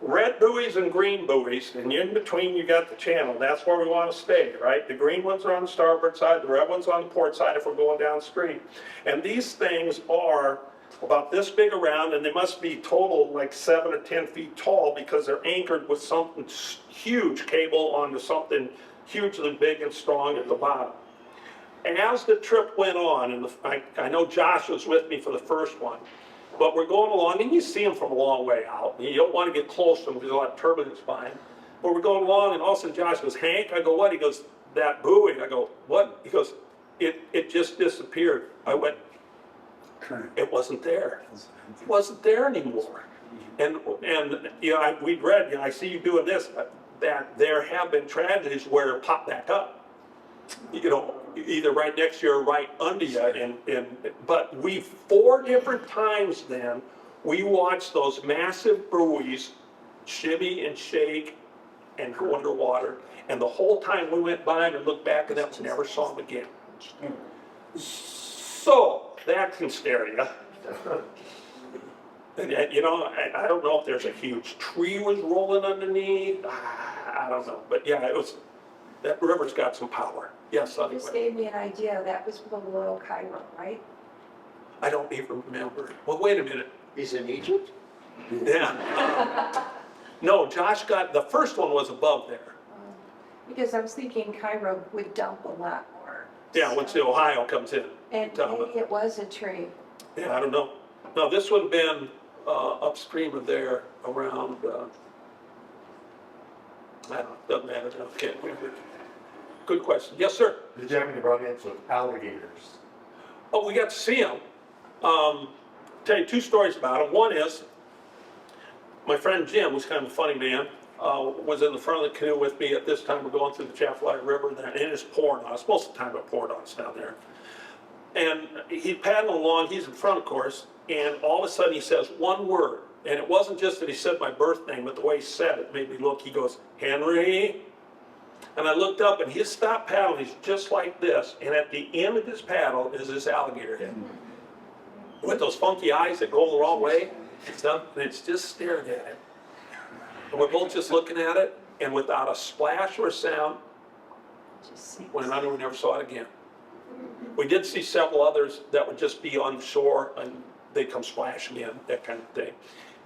red buoys and green buoys, and in between you got the channel. That's where we want to stay, right? The green ones are on the starboard side, the red ones on the port side if we're going downstream. And these things are about this big around, and they must be total like 7 or 10 feet tall because they're anchored with something huge cable onto something hugely big and strong at the bottom. As the trip went on, and I know Josh was with me for the first one, but we're going along, and you see them from a long way out. You don't want to get close to them because there's a lot of turbulence behind. But we're going along, and all of a sudden Josh goes, Hank? I go, what? He goes, that buoy. I go, what? He goes, it just disappeared. I went, it wasn't there. It wasn't there anymore. And you know, we'd read, you know, I see you doing this, that there have been tragedies where it popped back up. You know, either right next to you or right under you. But 4 different times then, we watched those massive buoys shimmy and shake and go underwater. And the whole time we went by and looked back at them, never saw them again. So, that can scare you. And, you know, I don't know if there's a huge tree was rolling underneath. I don't know. But yeah, that river's got some power. Yes, You just anyway. gave me an idea. That was below Cairo, right? I don't even remember. Well, wait a minute. He's in Egypt? Yeah. No, Josh got, the first one was above there. Because I was thinking Cairo would dump a lot more. Yeah, once the Ohio comes in. And maybe it was a tree. Yeah, I don't know. No, this would have been upstream of there around, I don't know, doesn't matter, I can't remember. Good question. Yes, sir? Did you have any run-ins with alligators? Oh, we got to see them. Tell you 2 stories about them. One is, my friend Jim, who's kind of a funny man, was in the front of the canoe with me at this time. We're going through the Chaffalaya River, and it's pouring on us. Most of the time it poured on us down there. And he's paddling along, he's in front, of course, and all of a sudden he says one word. And it wasn't just that he said my birth name, but the way he said it made me look. He goes, Henry. And I looked up, and he stopped paddling. He's just like this. And at the end of his paddle is this alligator head. With those funky eyes that go the wrong way. And it's just staring at it. And we're both just looking at it, and without a splash or a sound, Just sinks. went under, we never saw it again. We did see several others that would just be on the shore, and they'd come splashing in, that kind of thing.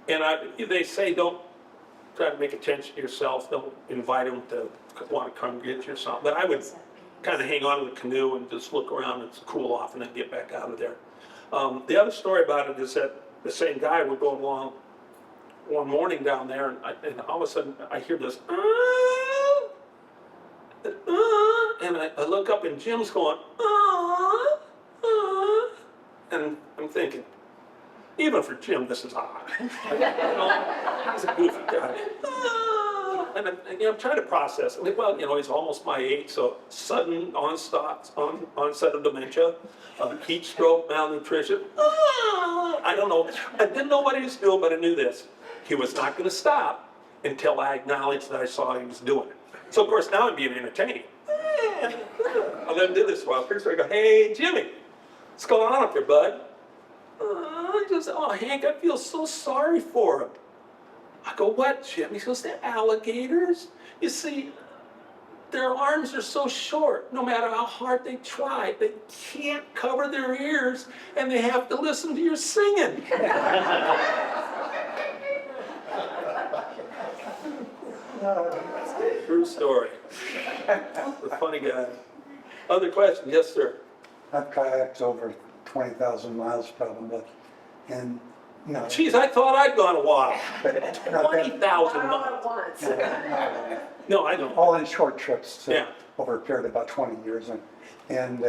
And they say don't try to make attention to yourself. Don't invite them to want to come get you or something. But kind of hang on to the canoe and just look around and cool off and then get back out of there. The other story about it is that the same guy would go along one morning down there, and all of a sudden I hear this, and I look up and Jim's going, and I'm thinking, even for Jim, this is odd. You know, he's a goofy guy. And I'm trying to process it. Well, he's almost my age, so sudden onset of dementia, heat stroke, malnutrition. I don't know. I didn't know what he was doing, but I knew this. He was not going to stop until I acknowledged that I saw he was doing it. So, of course, now I'm being entertaining. I let him do this while first I go, hey, Jimmy, what's going on up there, bud? Hank, I feel so sorry for him. I go, what, Jim? He goes, they're alligators. You see, their arms are so short, no matter how hard they try, they can't cover their ears, and they have to listen to your singing. True story. A funny guy. Other question? Yes, sir. I've kayaked over 20,000 miles probably, and Geez, I thought I'd gone a while. but not that- 20,000 Not all miles. at once. No, I don't. all in short trips, so Yeah. over a period of about 20 years, and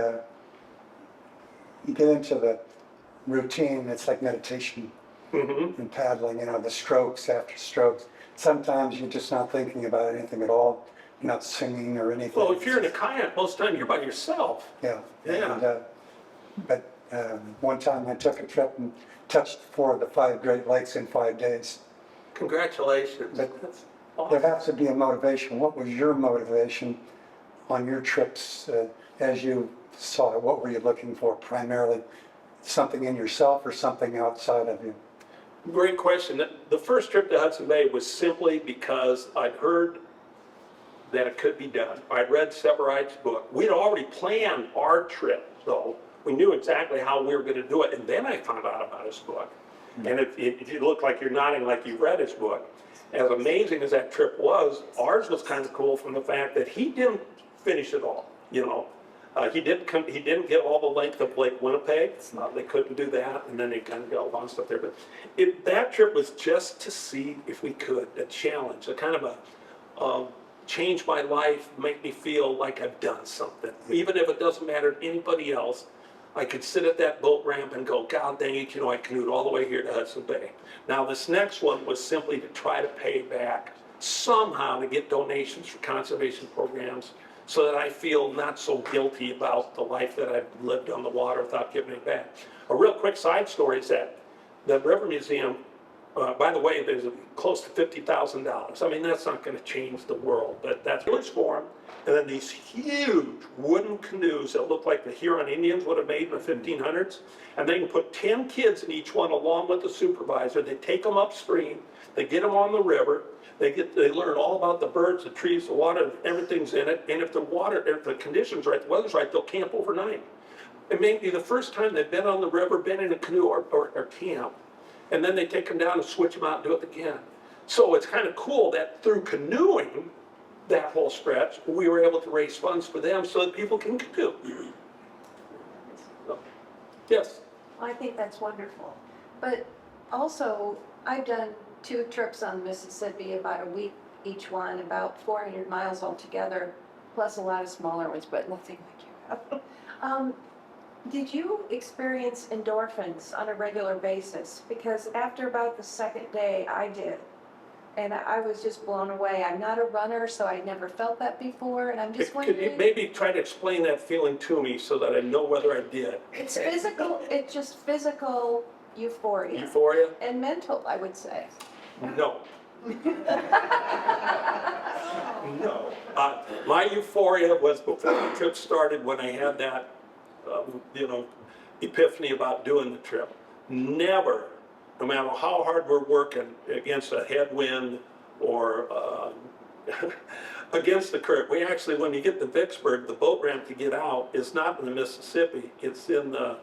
you get into the routine. It's like meditation Mm-hmm. and paddling. The strokes after strokes. Sometimes you're just not thinking about anything at all. You're not singing or anything. Well, if you're in a kayak, most of the time you're by yourself. Yeah. Yeah. And, but one time I took a trip and touched 4 of the 5 Great Lakes in 5 days. Congratulations. But That's there awesome. has to be a motivation. What was your motivation on your trips as you saw it? What were you looking for primarily? Something in yourself or something outside of you? Great question. The first trip to Hudson Bay was simply because I'd heard that it could be done. I'd read Severite's book. We'd already planned our trip, though. We knew exactly how we were going to do it, and then I found out about his book. And if you look like you're nodding like you've read his book, as amazing as that trip was, ours was kind of cool from the fact that he didn't finish it all. He didn't get all the length of Lake Winnipeg. They couldn't do that, and then they kind of got a lot of stuff there. But that trip was just to see if we could, a challenge, a kind of a change my life, make me feel like I've done something. Even if it doesn't matter to anybody else, I could sit at that boat ramp and go, God dang it, I canoed all the way here to Hudson Bay. Now this next one was simply to try to pay back somehow, to get donations for conservation programs so that I feel not so guilty about the life that I've lived on the water without giving it back. A real quick side story is that the River Museum, by the way, there's close to $50,000. I mean, that's not going to change the world, but that's village forum. And then these huge wooden canoes that look like the Huron Indians would have made in the 1500s. And they can put 10 kids in each one along with the supervisor. They take them upstream, they get them on the river, they learn all about the birds, the trees, the water, everything's in it. And if the conditions right, the weather's right, they'll camp overnight. It may be the first time they've been on the river, been in a canoe or camp. And then they take them down and switch them out and do it again. So it's kind of cool that through canoeing, that whole stretch, we were able to raise funds for them so that people can canoe. So, yes. I think that's wonderful. But also, I've done 2 trips on Mississippi, about a week each one, about 400 miles altogether, plus a lot of smaller ones, but nothing like you have. Did you experience endorphins on a regular basis? Because after about the 2nd day, I did. And I was just blown away. I'm not a runner, so I never felt that before, and I'm just Could you wondering. maybe try to explain that feeling to me so that I know whether I did? It's physical, it's just physical euphoria. Euphoria? And mental, I would say. No. No. My euphoria was before the trip started when I had that, epiphany about doing the trip. Never, no matter how hard we're working against a headwind or against the current. We actually, when you get to Vicksburg, the boat ramp to get out is not in the Mississippi. It's in the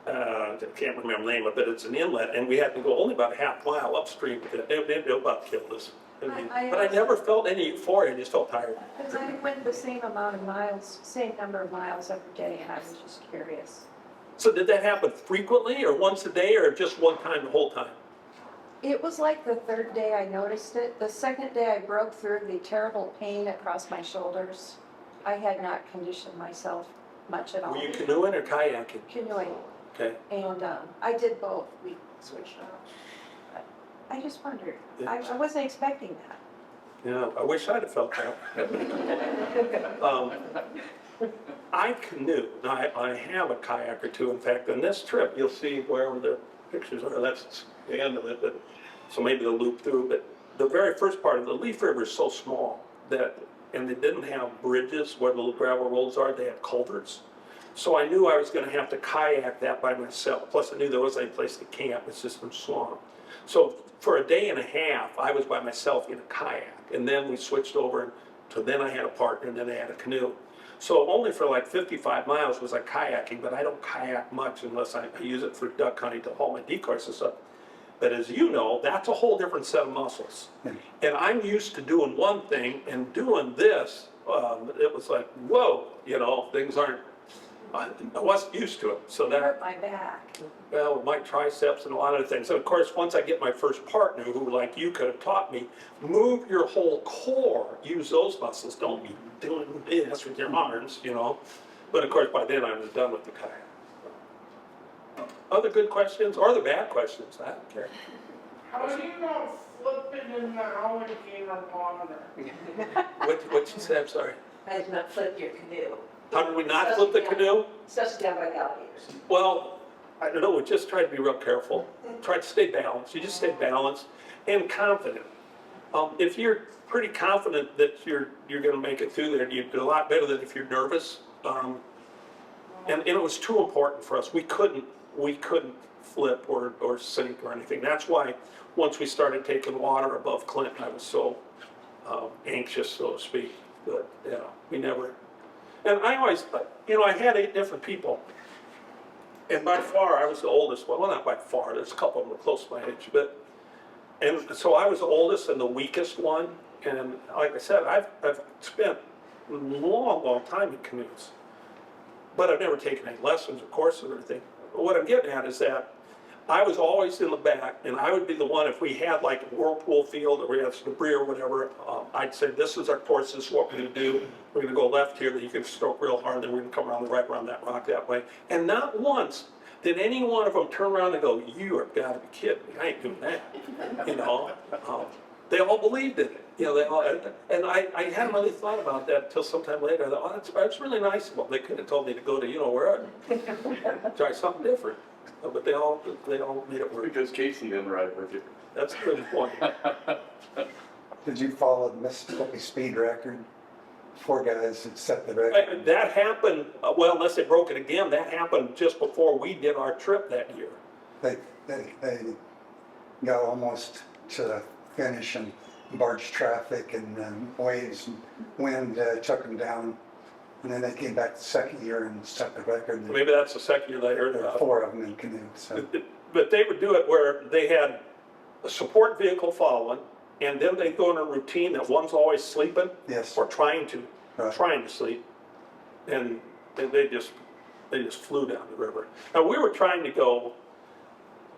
I can't remember the name of it, it's an inlet, and we had to go only about a half mile upstream. It about killed us. But I never felt any euphoria, I just felt tired. Because I went the same amount of miles, same number of miles every day, and I was just curious. So did that happen frequently, or once a day, or just one time the whole time? It was like the third day I noticed it. The second day I broke through the terrible pain across my shoulders. I had not conditioned myself much at all. Were you canoeing or kayaking? Canoeing, Okay. and I did both. We switched off. But I just wondered. I wasn't expecting that. Yeah, I wish I'd have felt that. I canoe. Now, I have a kayak or two. In fact, on this trip, you'll see where the pictures are. That's the end of it. But, so maybe they'll loop through. But the very first part of the Leaf River is so small that, and they didn't have bridges where the little gravel roads are. They had culverts. So I knew I was going to have to kayak that by myself. Plus, I knew there wasn't any place to camp. It's just some swamp. So for a day and a half, I was by myself in a kayak. And then we switched over to, then I had a partner, and then I had a canoe. So only for like 55 miles was I kayaking, but I don't kayak much unless I use it for duck hunting to haul my decoys and stuff. But as you know, that's a whole different set of muscles. And I'm used to doing one thing, and doing this, it was like, whoa, you know, things aren't, I wasn't used to it. So It that, hurt my back. well, my triceps and a lot of things. And of course, once I get my first partner, who like you could have taught me, move your whole core, use those muscles. Don't be doing this with your arms, you know. But of course, by then I was done with the kayak. Other good questions, or the bad questions, I don't care. How do you know flipping in the alligator monitor? What you say, I'm sorry. I did not flip your canoe. How did we not flip the canoe? Especially down by the alligators. Well, I don't know, we just tried to be real careful. Try to stay balanced. You just stay balanced and confident. If you're pretty confident that you're gonna make it through there, you do a lot better than if you're nervous. And it was too important for us. We couldn't flip or sink or anything. That's why once we started taking water above Clinton, I was so anxious, so to speak. But yeah, we never. And I always, you know, I had 8 different people. And by far, I was the oldest one. Well, not by far, there's a couple of them were close to my age. And so I was the oldest and the weakest one. And like I said, I've spent a long time in canoes. But I've never taken any lessons or courses or anything. But what I'm getting at is that I was always in the back, and I would be the one, if we had like a whirlpool field or we had some debris or whatever, I'd say, this is our course, this is what we're gonna do. We're gonna go left here, then you can stroke real hard, then we're gonna come around the right around that rock that way. And not once did any one of them turn around and go, you are gotta be kidding me, I ain't doing that. You know, they all believed in it. You know, they all, and I hadn't really thought about that until sometime later. I thought, oh, that's really nice of them. They could have told me to go to, you know, where, try something different. But they all made it work. Because Casey didn't ride with you. That's a good point. Did you follow the Mississippi speed record? 4 guys that set the record. That happened, well, unless they broke it again, that happened just before we did our trip that year. They got almost to the finish, and barge traffic and waves and wind took them down. And then they came back the second year and set the record. Maybe that's the second year they heard There were about it. 4 of them in canoe. So But they would do it where they had a support vehicle following, and then they'd go in a routine that one's always sleeping. yes, Or trying to Right. sleep, and they just flew down the river. Now, we were trying to go,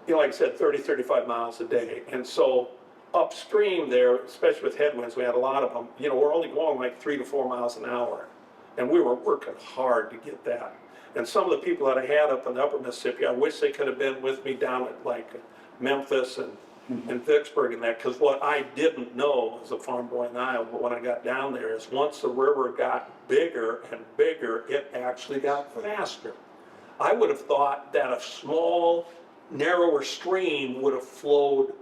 you know, like I said, 35 miles a day, and so upstream there, especially with headwinds, we had a lot of them, you know, we're only going like 3 to 4 miles an hour, and we were working hard to get that. And some of the people that I had up in the upper Mississippi, I wish they could have been with me down at like Memphis and Vicksburg and that, because what I didn't know as a farm boy in Iowa when I got down there is once the river got bigger and bigger, it actually got faster. I would have thought that a small, narrower stream would have flowed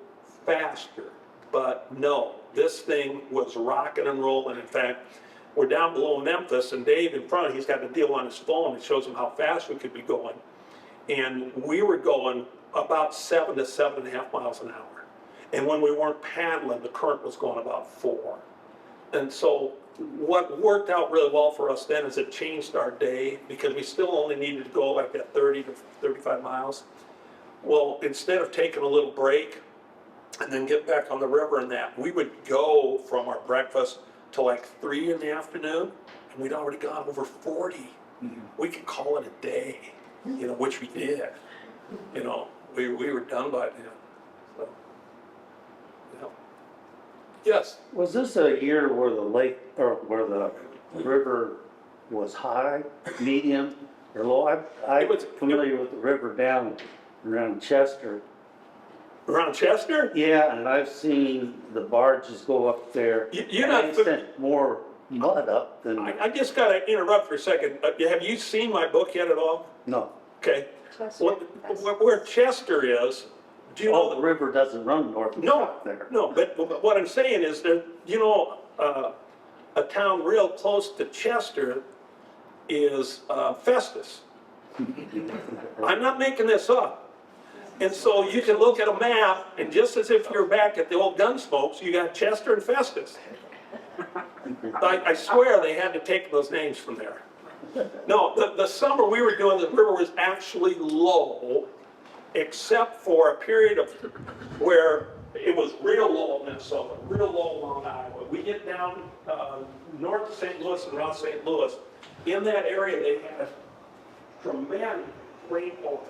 faster, but no, this thing was rocking and rolling. In fact, we're down below Memphis, and Dave in front, he's got the deal on his phone. It shows him how fast we could be going. And we were going about 7 to 7.5 miles an hour. And when we weren't paddling, the current was going about 4. And so what worked out really well for us then is it changed our day because we still only needed to go like that 30 to 35 miles. Well, instead of taking a little break and then get back on the river and that, we would go from our breakfast to like 3 in the afternoon, and we'd already gone over 40. We could call it a day, you know, which we did. You know, we were done by then. So, yeah. Yes. Was this a year where the lake, or where the river was high, medium, or low? I'm familiar with the river down around Chester. Around Chester? Yeah, and I've seen the barges go up there. You're and not. they sent more mud up than, I just got to interrupt for a second. Have you seen my book yet at all? no. Okay. Chester, that's- Where Chester is, do you know? Oh, the river doesn't run north and No, south there. no, but what I'm saying is that, you know, a town real close to Chester is Festus. I'm not making this up. And so you can look at a map, and just as if you're back at the old Gunsmokes, you got Chester and Festus. I swear they had to take those names from there. No, the summer we were doing, the river was actually low, except for a period of where it was real low in Minnesota, real low along Iowa. We get down north of St. Louis and around St. Louis. In that area, they had dramatic rainfall.